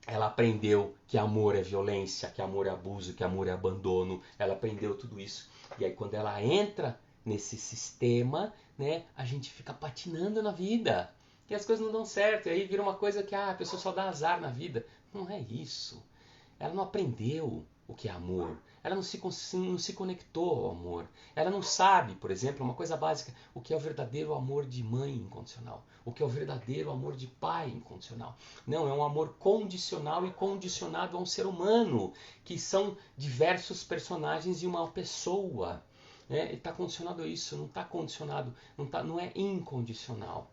aprendeu que amor é violência, que amor é abuso, que amor é abandono. Ela aprendeu tudo isso. E aí quando ela entra nesse sistema, né, a gente fica patinando na vida. E as coisas não dão certo. E aí vira uma coisa que a pessoa só dá azar na vida. Não é isso. Ela não aprendeu o que é amor. Ela não se conectou ao amor. Ela não sabe, por exemplo, uma coisa básica, o que é o verdadeiro amor de mãe incondicional. O que é o verdadeiro amor de pai incondicional. Não, é um amor condicional e condicionado a um ser humano, que são diversos personagens de uma pessoa. Né? Está condicionado a isso, não está condicionado, não é incondicional.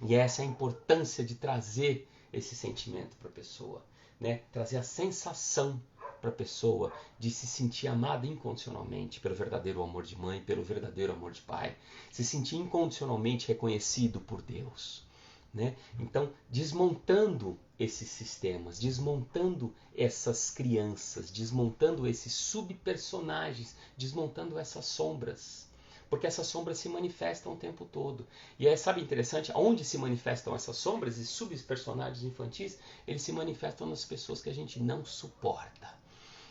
E essa é a importância de trazer esse sentimento para a pessoa. Né? Trazer a sensação para a pessoa de se sentir amada incondicionalmente pelo verdadeiro amor de mãe, pelo verdadeiro amor de pai, se sentir incondicionalmente reconhecido por Deus, né? Então, desmontando esses sistemas, desmontando essas crianças, desmontando esses subpersonagens, desmontando essas sombras, porque essas sombras se manifestam o tempo todo. E aí, sabe, interessante, onde se manifestam essas sombras e subpersonagens infantis? Eles se manifestam nas pessoas que a gente não suporta.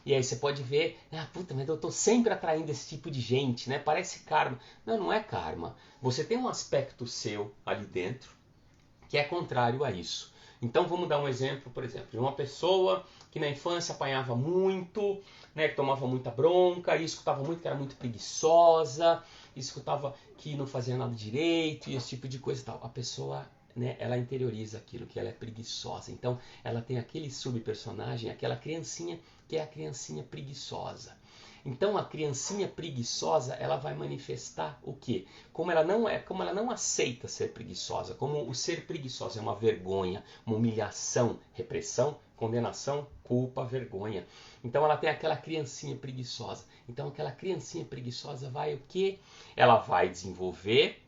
E aí você pode ver, puta, mas eu tô sempre atraindo esse tipo de gente, né? Parece karma. Não, não é karma. Você tem um aspecto seu ali dentro que é contrário a isso. Então vamos dar um exemplo, por exemplo, de uma pessoa que na infância apanhava muito, né, que tomava muita bronca, e escutava muito que era muito preguiçosa, e escutava que não fazia nada direito, e esse tipo de coisa e tal. A pessoa, né, ela interioriza aquilo, que ela é preguiçosa. Então ela tem aquele subpersonagem, aquela criancinha que é a criancinha preguiçosa. Então a criancinha preguiçosa, ela vai manifestar o quê? Como ela não aceita ser preguiçosa, como o ser preguiçosa é uma vergonha, uma humilhação, repressão, condenação, culpa, vergonha. Então ela tem aquela criancinha preguiçosa. Então aquela criancinha preguiçosa vai o quê? Ela vai desenvolver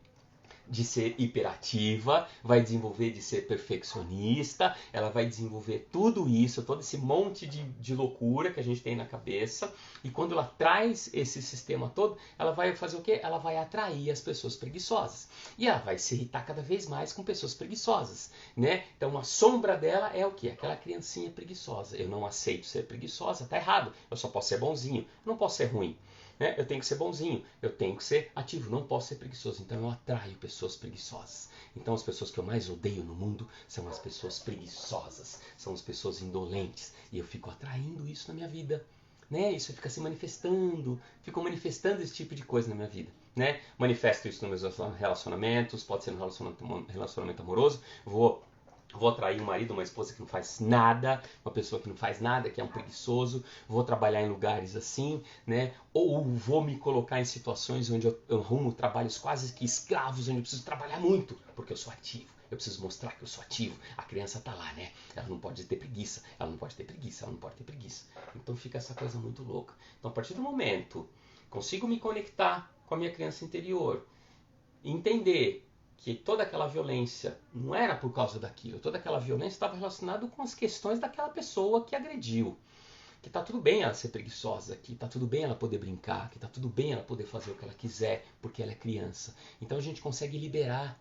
de ser hiperativa, vai desenvolver de ser perfeccionista, ela vai desenvolver tudo isso, todo esse monte de loucura que a gente tem na cabeça, e quando ela traz esse sistema todo, ela vai fazer o quê? Ela vai atrair as pessoas preguiçosas. E ela vai se irritar cada vez mais com pessoas preguiçosas, né? Então a sombra dela é o quê? Aquela criancinha preguiçosa. Eu não aceito ser preguiçosa, tá errado. Eu só posso ser bonzinho, eu não posso ser ruim. Né? Eu tenho que ser bonzinho, eu tenho que ser ativo, não posso ser preguiçoso. Então eu atraio pessoas preguiçosas. Então as pessoas que eu mais odeio no mundo são as pessoas preguiçosas, são as pessoas indolentes. E eu fico atraindo isso na minha vida. Né? Isso fica se manifestando, fico manifestando esse tipo de coisa na minha vida. Né? Manifesto isso nos meus relacionamentos, pode ser no relacionamento amoroso, vou atrair um marido, uma esposa que não faz nada, uma pessoa que não faz nada, que é um preguiçoso, vou trabalhar em lugares assim, né? Ou vou me colocar em situações onde eu arrumo trabalhos quase que escravos, onde eu preciso trabalhar muito, porque eu sou ativo. Eu preciso mostrar que eu sou ativo. A criança tá lá, né? Ela não pode ter preguiça, ela não pode ter preguiça, ela não pode ter preguiça. Então fica essa coisa muito louca. Então a partir do momento consigo me conectar com a minha criança interior, entender que toda aquela violência não era por causa daquilo, toda aquela violência estava relacionada com as questões daquela pessoa que agrediu. Que tá tudo bem ela ser preguiçosa, que tá tudo bem ela poder brincar, que tá tudo bem ela poder fazer o que ela quiser, porque ela é criança. Então a gente consegue liberar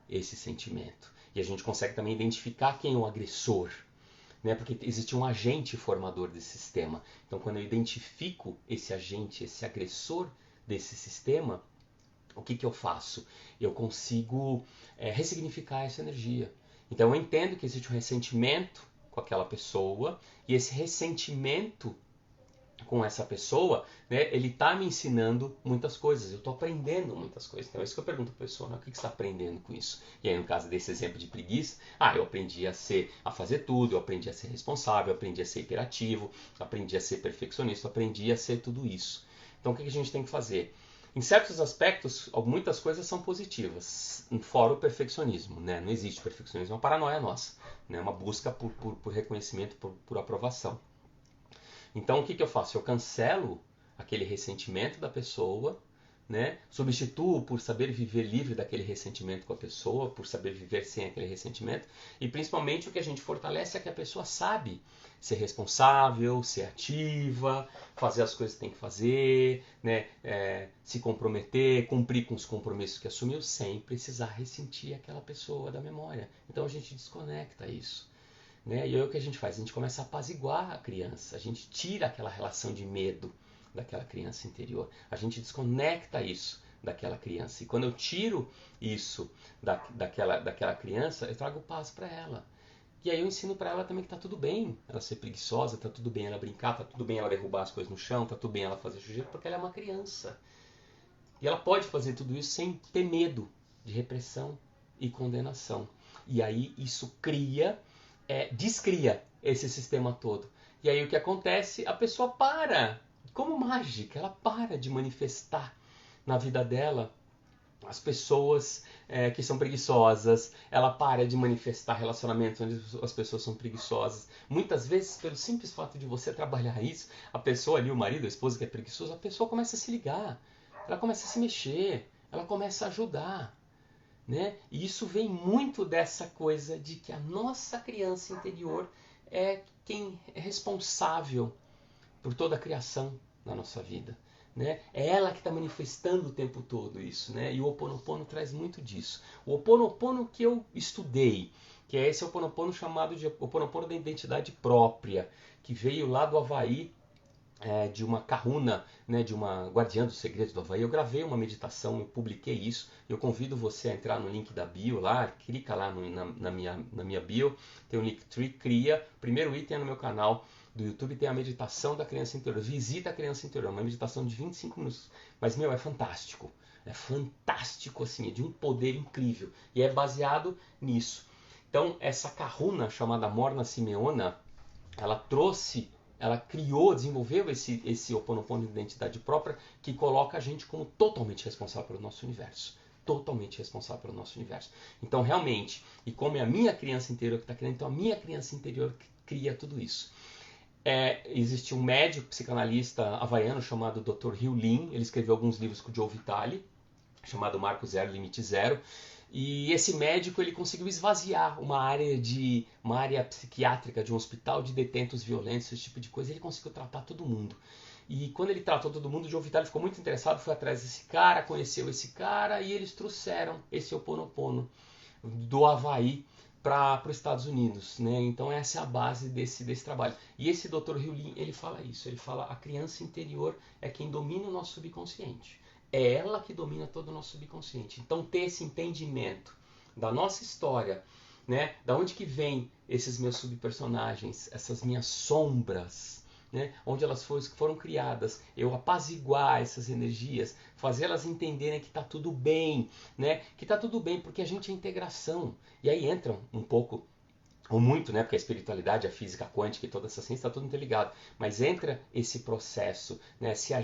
esse sentimento. E a gente consegue também identificar quem é o agressor, né? Porque existe um agente formador desse sistema. Então quando eu identifico esse agente, esse agressor desse sistema, o que eu faço? Eu consigo ressignificar essa energia. Então eu entendo que existe um ressentimento com aquela pessoa, e esse ressentimento com essa pessoa, né, ele está me ensinando muitas coisas, eu estou aprendendo muitas coisas. Então é isso que eu pergunto para a pessoa, né, o que você está aprendendo com isso? E aí no caso desse exemplo de preguiça, eu aprendi a fazer tudo, eu aprendi a ser responsável, eu aprendi a ser hiperativo, eu aprendi a ser perfeccionista, eu aprendi a ser tudo isso. Então o que a gente tem que fazer? Em certos aspectos, muitas coisas são positivas, fora o perfeccionismo, né? Não existe perfeccionismo, é uma paranoia nossa, né? Uma busca por reconhecimento, por aprovação. Então o que eu faço? Eu cancelo aquele ressentimento da pessoa, né? Substituo por saber viver livre daquele ressentimento com a pessoa, por saber viver sem aquele ressentimento, e principalmente o que a gente fortalece é que a pessoa sabe ser responsável, ser ativa, fazer as coisas que tem que fazer, né? Se comprometer, cumprir com os compromissos que assumiu, sem precisar ressentir aquela pessoa da memória. Então a gente desconecta isso. Né? E aí o que a gente faz? A gente começa a apaziguar a criança, a gente tira aquela relação de medo daquela criança interior, a gente desconecta isso daquela criança. E quando eu tiro isso daquela criança, eu trago paz para ela. E aí eu ensino para ela também que tá tudo bem ela ser preguiçosa, tá tudo bem ela brincar, tá tudo bem ela derrubar as coisas no chão, tá tudo bem ela fazer sujeira, porque ela é uma criança. E ela pode fazer tudo isso sem ter medo de repressão e condenação. E aí isso descria esse sistema todo. E aí o que acontece? A pessoa para, como mágica, ela para de manifestar na vida dela as pessoas que são preguiçosas, ela para de manifestar relacionamentos onde as pessoas são preguiçosas. Muitas vezes, pelo simples fato de você trabalhar isso, a pessoa ali, o marido, a esposa que é preguiçosa, a pessoa começa a se ligar, ela começa a se mexer, ela começa a ajudar. Né? E isso vem muito dessa coisa de que a nossa criança interior é quem é responsável por toda a criação na nossa vida. Né? É ela que está manifestando o tempo todo isso. Né? E o Ho Oponopono traz muito disso. O Ho Oponopono que eu estudei, que é esse Ho Oponopono chamado de Ho Oponopono da identidade própria, que veio lá do Havaí, de uma kahuna, né, de uma guardiã dos segredos do Havaí. Eu gravei uma meditação, eu publiquei isso. Eu convido você a entrar no link da bio lá, clica lá na minha bio, tem o Linktree, cria. O primeiro item é no meu canal do YouTube, tem a meditação da criança interior. Visita a criança interior, uma meditação de 25 minutos. Mas, meu, é fantástico. É fantástico, assim, é de um poder incrível. E é baseado nisso. Então, essa kahuna chamada Morna Simeona, ela criou, desenvolveu esse Ho Oponopono de identidade própria que coloca a gente como totalmente responsável pelo nosso universo. Totalmente responsável pelo nosso universo. Então, realmente, e como é a minha criança interior que está criando, então a minha criança interior cria tudo isso. Existe um médico psicanalista havaiano chamado Dr. Hugh Lin, ele escreveu alguns livros com o Joe Vitale, chamado Marco Zero, Limite Zero. E esse médico ele conseguiu esvaziar uma área psiquiátrica de um hospital de detentos violentos, esse tipo de coisa. Ele conseguiu tratar todo mundo. E quando ele tratou todo mundo, o Joe Vitale ficou muito interessado, foi atrás desse cara, conheceu esse cara e eles trouxeram esse Ho Oponopono do Havaí para os Estados Unidos, né? Então essa é a base desse trabalho. E esse Dr. Hugh Lin, ele fala isso, ele fala a criança interior é quem domina o nosso subconsciente. É ela que domina todo o nosso subconsciente. Então ter esse entendimento da nossa história, né? Da onde que vem esses meus subpersonagens, essas minhas sombras, né? Onde elas foram criadas, eu apaziguar essas energias, fazê-las entenderem que está tudo bem, né? Que está tudo bem porque a gente é integração. E aí entra um pouco ou muito, né? Porque a espiritualidade, a física quântica e toda essa ciência está tudo interligado. Mas entra esse processo, né? Se a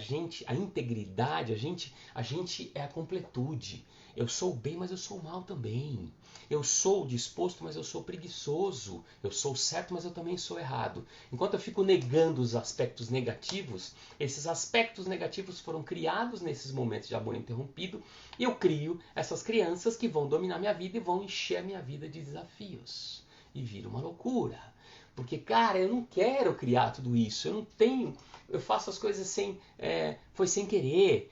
integridade, a gente é a completude. Eu sou o bem, mas eu sou o mal também. Eu sou o disposto, mas eu sou preguiçoso. Eu sou o certo, mas eu também sou errado. Enquanto eu fico negando os aspectos negativos, esses aspectos negativos foram criados nesses momentos de amor interrompido e eu crio essas crianças que vão dominar minha vida e vão encher a minha vida de desafios. E vira uma loucura. Porque, cara, eu não quero criar tudo isso. Eu não tenho. Eu faço as coisas foi sem querer.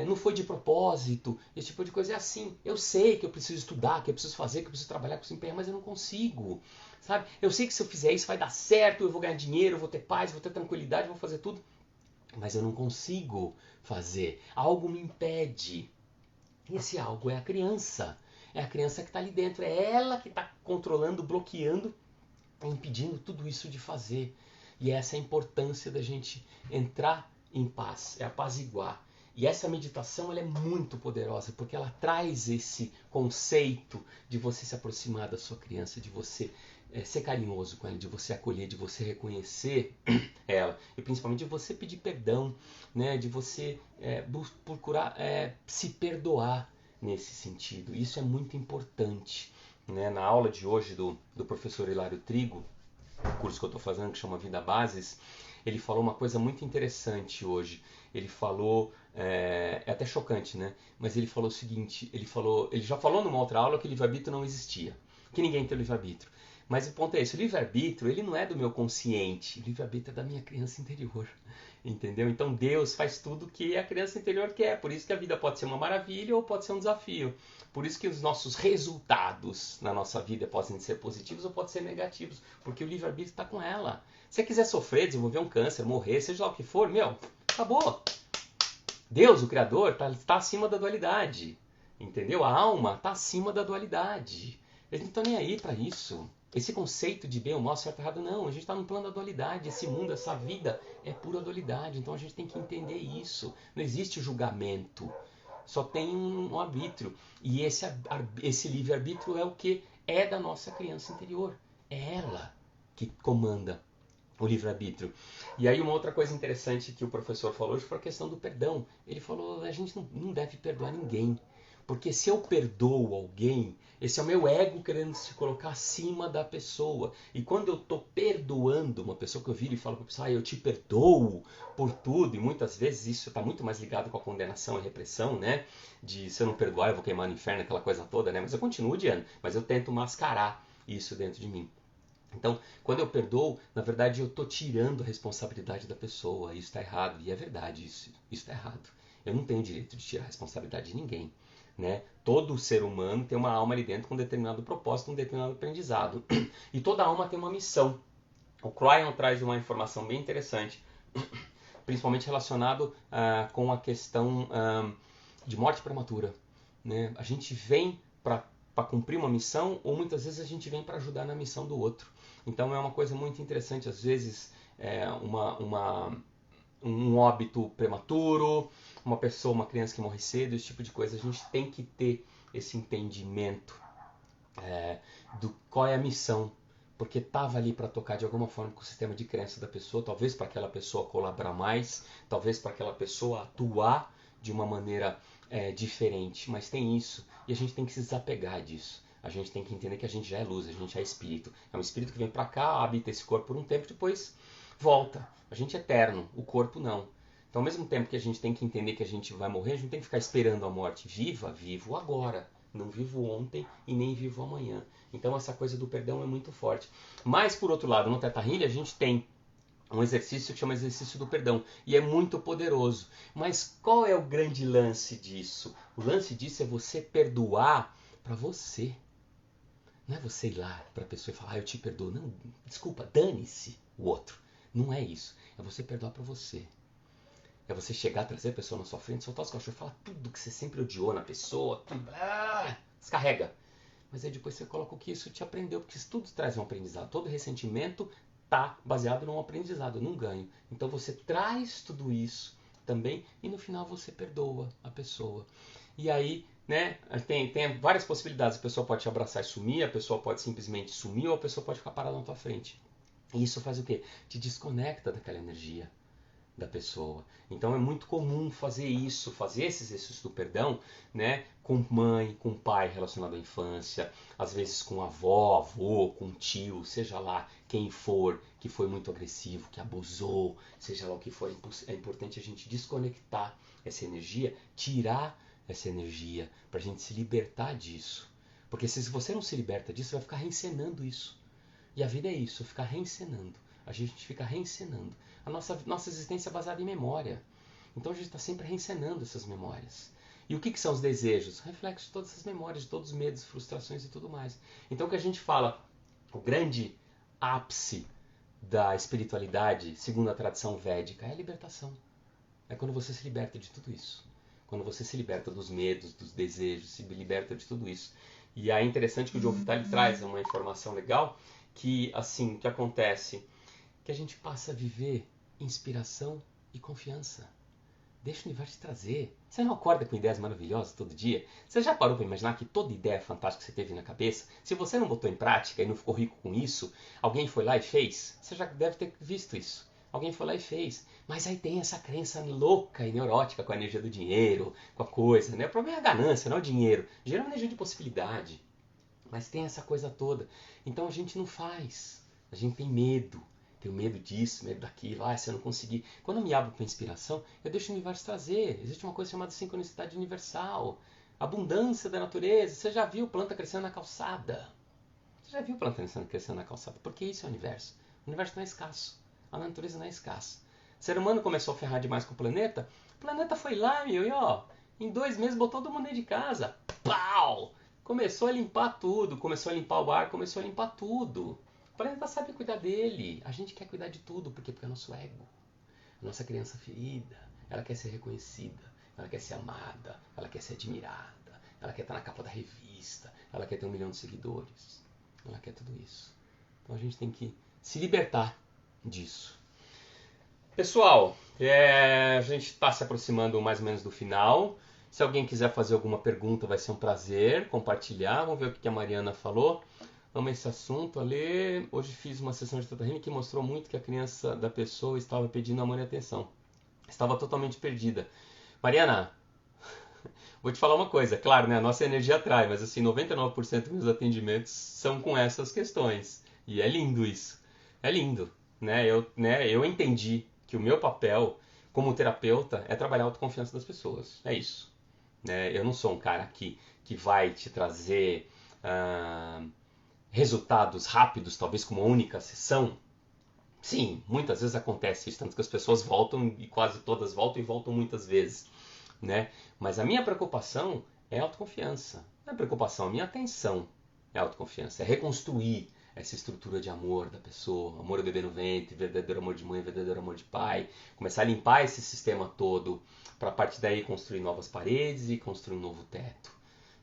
Não foi de propósito. Esse tipo de coisa é assim. Eu sei que eu preciso estudar, que eu preciso fazer, que eu preciso trabalhar, que eu preciso empenhar, mas eu não consigo. Sabe? Eu sei que se eu fizer isso vai dar certo, eu vou ganhar dinheiro, eu vou ter paz, vou ter tranquilidade, vou fazer tudo. Mas eu não consigo fazer. Algo me impede. E esse algo é a criança. É a criança que está ali dentro. É ela que está controlando, bloqueando, impedindo tudo isso de fazer. E essa é a importância da gente entrar em paz, é apaziguar. E essa meditação ela é muito poderosa, porque ela traz esse conceito de você se aproximar da sua criança, de você ser carinhoso com ela, de você acolher, de você reconhecer ela. E principalmente de você pedir perdão, né? De você procurar se perdoar nesse sentido. Isso é muito importante. Né? Na aula de hoje do professor Hilário Trigo, o curso que eu estou fazendo que chama Vida Bases, ele falou uma coisa muito interessante hoje. Ele falou, é até chocante, né? Mas ele falou o seguinte, ele já falou numa outra aula que o livre-arbítrio não existia, que ninguém tem livre-arbítrio. Mas o ponto é esse, o livre-arbítrio ele não é do meu consciente, o livre-arbítrio é da minha criança interior. Entendeu? Então Deus faz tudo que a criança interior quer. Por isso que a vida pode ser uma maravilha ou pode ser um desafio. Por isso que os nossos resultados na nossa vida podem ser positivos ou podem ser negativos. Porque o livre-arbítrio está com ela. Se você quiser sofrer, desenvolver um câncer, morrer, seja lá o que for, acabou. Deus, o Criador, está acima da dualidade. Entendeu? A alma está acima da dualidade. Eles não estão nem aí para isso. Esse conceito de bem ou mal, certo ou errado, não. A gente está no plano da dualidade. Esse mundo, essa vida é pura dualidade. Então a gente tem que entender isso. Não existe julgamento. Só tem um arbítrio. E esse livre-arbítrio é o que é da nossa criança interior. É ela que comanda o livre-arbítrio. E aí uma outra coisa interessante que o professor falou hoje foi a questão do perdão. Ele falou, a gente não deve perdoar ninguém. Porque se eu perdoo alguém, esse é o meu ego querendo se colocar acima da pessoa. E quando eu estou perdoando uma pessoa que eu viro e falo para a pessoa, eu te perdoo por tudo, e muitas vezes isso está muito mais ligado com a condenação e repressão, né? De se eu não perdoar eu vou queimar no inferno, aquela coisa toda, né? Mas eu continuo odiando, mas eu tento mascarar isso dentro de mim. Então, quando eu perdoo, na verdade eu estou tirando a responsabilidade da pessoa. Isso está errado, e é verdade isso está errado. Eu não tenho direito de tirar a responsabilidade de ninguém. Né? Todo ser humano tem uma alma ali dentro com um determinado propósito, um determinado aprendizado. E toda alma tem uma missão. O Cryon traz uma informação bem interessante. principalmente relacionado com a questão de morte prematura, né? A gente vem para cumprir uma missão, ou muitas vezes a gente vem para ajudar na missão do outro. Então é uma coisa muito interessante, às vezes um óbito prematuro, uma criança que morre cedo, esse tipo de coisa. A gente tem que ter esse entendimento do qual é a missão, porque estava ali para tocar de alguma forma com o sistema de crença da pessoa, talvez para aquela pessoa colaborar mais, talvez para aquela pessoa atuar de uma maneira diferente, mas tem isso, e a gente tem que se desapegar disso. A gente tem que entender que a gente já é luz, a gente é espírito. É um espírito que vem para cá, habita esse corpo por um tempo, depois volta. A gente é eterno, o corpo não. Então, ao mesmo tempo que a gente tem que entender que a gente vai morrer, a gente tem que ficar esperando a morte. Vivo agora. Não vivo ontem e nem vivo amanhã. Então, essa coisa do perdão é muito forte. Mas, por outro lado, no Theta Healing, a gente tem um exercício que chama exercício do perdão. E é muito poderoso. Mas qual é o grande lance disso? O lance disso é você perdoar para você. Não é você ir lá para a pessoa e falar, eu te perdoo. Não, desculpa, dane-se o outro. Não é isso. É você perdoar para você. É você chegar, trazer a pessoa na sua frente, soltar os cachorros, falar tudo que você sempre odiou na pessoa, tudo, descarrega. Mas aí depois você coloca o que isso te aprendeu, porque isso tudo traz um aprendizado. Todo ressentimento está baseado num aprendizado, num ganho. Então você traz tudo isso também e no final você perdoa a pessoa. E aí, né, tem várias possibilidades. A pessoa pode te abraçar e sumir, a pessoa pode simplesmente sumir ou a pessoa pode ficar parada na tua frente. E isso faz o quê? Te desconecta daquela energia da pessoa. Então é muito comum fazer isso, fazer esse exercício do perdão, né, com mãe, com pai relacionado à infância, às vezes com avó, avô, com tio, seja lá quem for que foi muito agressivo, que abusou, seja lá o que for. É importante a gente desconectar essa energia, tirar essa energia, para a gente se libertar disso. Porque se você não se liberta disso, você vai ficar reencenando isso. E a vida é isso, ficar reencenando. A gente fica reencenando. A nossa existência é baseada em memória. Então a gente está sempre reencenando essas memórias. E o que são os desejos? Reflexo de todas essas memórias, de todos os medos, frustrações e tudo mais. Então o que a gente fala, o grande ápice da espiritualidade, segundo a tradição védica, é a libertação. É quando você se liberta de tudo isso. Quando você se liberta dos medos, dos desejos, se liberta de tudo isso. E é interessante que o Joe Vitale traz uma informação legal, que assim, o que acontece? Que a gente passa a viver inspiração e confiança. Deixa o universo te trazer. Você não acorda com ideias maravilhosas todo dia? Você já parou para imaginar que toda ideia fantástica que você teve na cabeça, se você não botou em prática e não ficou rico com isso, alguém foi lá e fez? Você já deve ter visto isso. Alguém foi lá e fez. Mas aí tem essa crença louca e neurótica com a energia do dinheiro, com a coisa, né? O problema é a ganância, não é o dinheiro. O dinheiro é uma energia de possibilidade. Mas tem essa coisa toda. Então a gente não faz. A gente tem medo. Tenho medo disso, medo daquilo. Se eu não conseguir. Quando eu me abro para inspiração, eu deixo o universo trazer. Existe uma coisa chamada sincronicidade universal. Abundância da natureza. Você já viu planta crescendo na calçada? Você já viu planta crescendo na calçada? Porque isso é o universo. O universo não é escasso. A natureza não é escassa. O ser humano começou a ferrar demais com o planeta foi lá, meu, e em 2 meses botou todo mundo dentro de casa. Pau! Começou a limpar tudo, começou a limpar o ar, começou a limpar tudo. O planeta sabe cuidar dele. A gente quer cuidar de tudo. Por quê? Porque é o nosso ego. A nossa criança ferida. Ela quer ser reconhecida. Ela quer ser amada. Ela quer ser admirada. Ela quer estar na capa da revista. Ela quer ter 1 milhão de seguidores. Ela quer tudo isso. Então a gente tem que se libertar disso. Pessoal, a gente está se aproximando mais ou menos do final. Se alguém quiser fazer alguma pergunta, vai ser um prazer compartilhar. Vamos ver o que a Mariana falou. Amo esse assunto, Ale. Hoje fiz uma sessão de Theta Healing que mostrou muito que a criança da pessoa estava pedindo amor e atenção. Estava totalmente perdida. Mariana, vou te falar uma coisa. Claro, né, a nossa energia atrai, mas assim, 99% dos meus atendimentos são com essas questões. E é lindo isso. É lindo. Eu entendi que o meu papel como terapeuta é trabalhar a autoconfiança das pessoas. É isso. Eu não sou um cara que vai te trazer resultados rápidos, talvez com uma única sessão. Sim, muitas vezes acontece isso, tanto que as pessoas voltam e quase todas voltam e voltam muitas vezes. Mas a minha preocupação é a autoconfiança. Não é preocupação, a minha atenção é a autoconfiança. É reconstruir essa estrutura de amor da pessoa, amor ao bebê no ventre, verdadeiro amor de mãe, verdadeiro amor de pai, começar a limpar esse sistema todo para a partir daí construir novas paredes e construir um novo teto,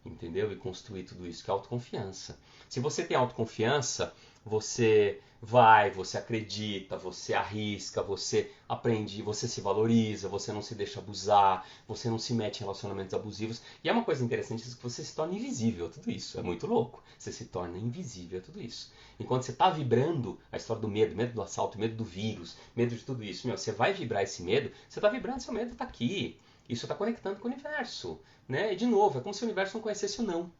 entendeu? E construir tudo isso, que é autoconfiança. Se você tem autoconfiança, você vai, você acredita, você arrisca, você aprende, você se valoriza, você não se deixa abusar, você não se mete em relacionamentos abusivos. E é uma coisa interessante isso, que você se torna invisível a tudo isso. É muito louco. Você se torna invisível a tudo isso. Enquanto você está vibrando a história do medo, medo do assalto, medo do vírus, medo de tudo isso, você vai vibrar esse medo, você está vibrando, seu medo está aqui. Isso está conectando com o universo, né? E de novo, é como se o universo não conhecesse o não,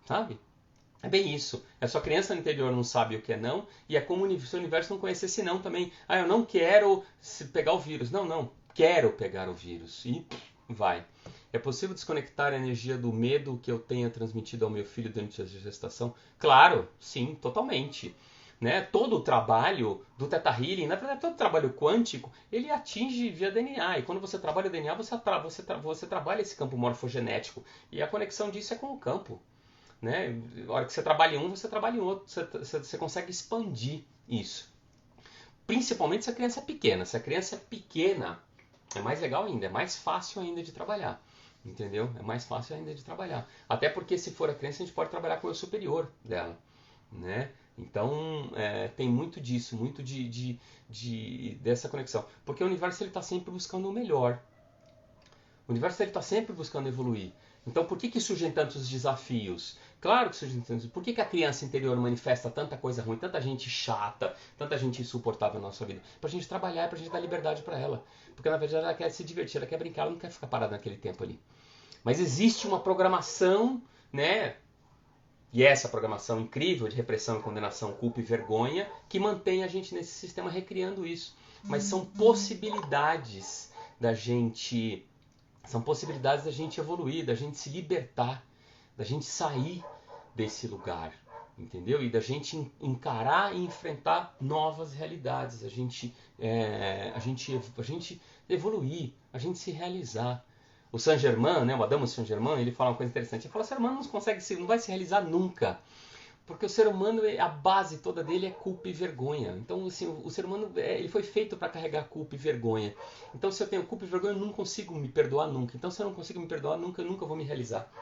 sabe? É bem isso. A sua criança no interior não sabe o que é não, e é como se o universo não conhecesse não também. Ah, eu não quero pegar o vírus. Não, não. Quero pegar o vírus. E vai. É possível desconectar a energia do medo que eu tenha transmitido ao meu filho durante a gestação? Claro, sim, totalmente. Né? Todo o trabalho do Theta Healing, na verdade todo o trabalho quântico, ele atinge via DNA. E quando você trabalha o DNA, você trabalha esse campo morfogenético. E a conexão disso é com o campo. Né? Na hora que você trabalha em um, você trabalha em outro. Você consegue expandir isso. Principalmente se a criança é pequena. Se a criança é pequena, é mais legal ainda, é mais fácil ainda de trabalhar. Entendeu? É mais fácil ainda de trabalhar. Até porque se for a criança, a gente pode trabalhar com o superior dela. Né? Então, tem muito disso, muito dessa conexão. Porque o universo está sempre buscando o melhor. O universo está sempre buscando evoluir. Então, por que surgem tantos desafios? Claro que surgem tantos. Por que a criança interior manifesta tanta coisa ruim, tanta gente chata, tanta gente insuportável na nossa vida? Para a gente trabalhar, para a gente dar liberdade para ela. Porque, na verdade, ela quer se divertir, ela quer brincar, ela não quer ficar parada naquele tempo ali. Mas existe uma programação, né? E essa programação incrível de repressão, condenação, culpa e vergonha que mantém a gente nesse sistema recriando isso. Mas são possibilidades da gente evoluir, da gente se libertar, da gente sair desse lugar, entendeu? E da gente encarar e enfrentar novas realidades, a gente evoluir, a gente se realizar. O Saint-Germain, né, o Adamo Saint-Germain, ele fala uma coisa interessante. Ele fala: o ser humano não vai se realizar nunca. Porque o ser humano, a base toda dele é culpa e vergonha. Então, assim, o ser humano ele foi feito para carregar culpa e vergonha. Então, se eu tenho culpa e vergonha, eu não consigo me perdoar nunca. Então, se eu não consigo me perdoar nunca, eu nunca vou me realizar.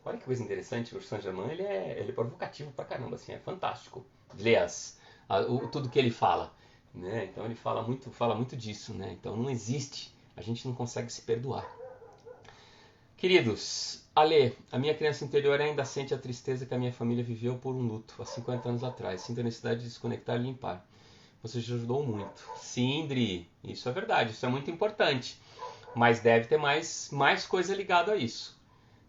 Olha que coisa interessante, o Saint-Germain, ele é provocativo pra caramba, assim, é fantástico. Lê tudo que ele fala. Né? Então, ele fala muito disso. Né? Então, não existe, a gente não consegue se perdoar. Queridos, Ale, a minha criança interior ainda sente a tristeza que a minha família viveu por um luto há 50 anos atrás. Sinto a necessidade de desconectar e limpar. Você já ajudou muito. Sim, Indri, isso é verdade, isso é muito importante. Mas deve ter mais coisa ligada a isso.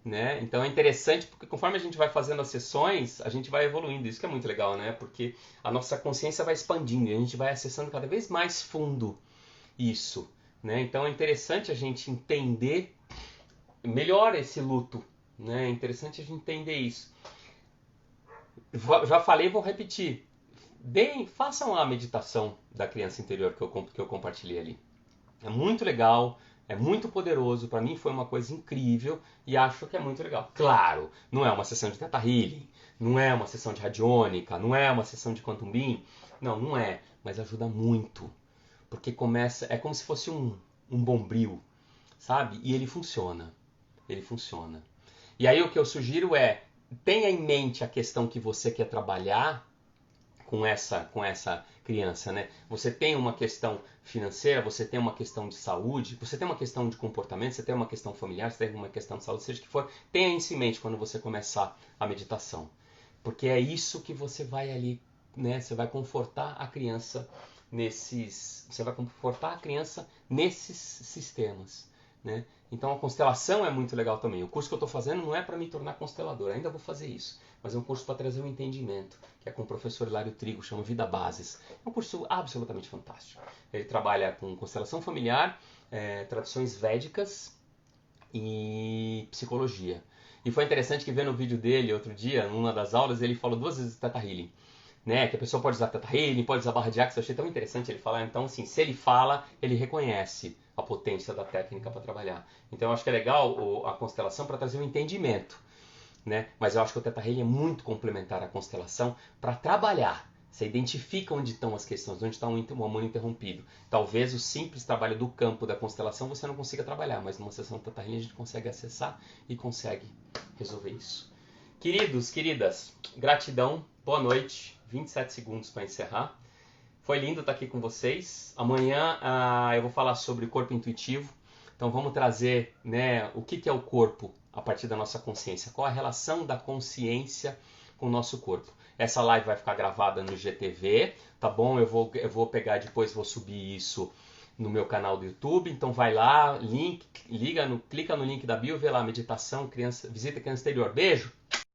Né? Então é interessante porque conforme a gente vai fazendo as sessões, a gente vai evoluindo. Isso que é muito legal, né? Porque a nossa consciência vai expandindo e a gente vai acessando cada vez mais fundo isso. Né? Então é interessante a gente entender melhor esse luto, né? É interessante a gente entender isso. Já falei, vou repetir. Façam a meditação da criança interior que eu compartilhei ali. É muito legal, é muito poderoso. Para mim foi uma coisa incrível e acho que é muito legal. Claro, não é uma sessão de Theta Healing, não é uma sessão de radiônica, não é uma sessão de Quantum Beam. Não é, mas ajuda muito. Porque é como se fosse um bombril, sabe? E ele funciona. Ele funciona. E aí o que eu sugiro é, tenha em mente a questão que você quer trabalhar com essa criança, né? Você tem uma questão financeira, você tem uma questão de saúde, você tem uma questão de comportamento, você tem uma questão familiar, você tem uma questão de saúde, seja o que for, tenha isso em mente quando você começar a meditação. Porque é isso que você vai ali, né? Você vai confortar a criança nesses sistemas. Né? Então a constelação é muito legal também. O curso que eu estou fazendo não é para me tornar constelador, ainda vou fazer isso, mas é um curso para trazer um entendimento, que é com o professor Hilário Trigo, chama Vida Bases. É um curso absolutamente fantástico. Ele trabalha com constelação familiar, tradições védicas e psicologia. E foi interessante que vendo o vídeo dele outro dia, numa das aulas, ele falou 2 vezes Theta Healing. Né, que a pessoa pode usar Theta Healing, pode usar barra de Axis. Eu achei tão interessante ele falar. Então, assim, se ele fala, ele reconhece a potência da técnica para trabalhar. Então, eu acho que é legal a constelação para trazer um entendimento. né? Mas eu acho que o Theta Healing é muito complementar à constelação para trabalhar. Você identifica onde estão as questões, onde está um amor interrompido. Talvez o simples trabalho do campo da constelação você não consiga trabalhar, mas numa sessão Theta Healing a gente consegue acessar e consegue resolver isso. Queridos, queridas, gratidão, boa noite, 27 segundos para encerrar. Foi lindo estar aqui com vocês. Amanhã eu vou falar sobre corpo intuitivo. Então vamos trazer, né, o que é o corpo a partir da nossa consciência. Qual a relação da consciência com o nosso corpo. Essa live vai ficar gravada no GTV, tá bom? Eu vou pegar depois, vou subir isso no meu canal do YouTube. Então vai lá, clica no link da bio, vê lá, meditação, visita criança exterior. Beijo!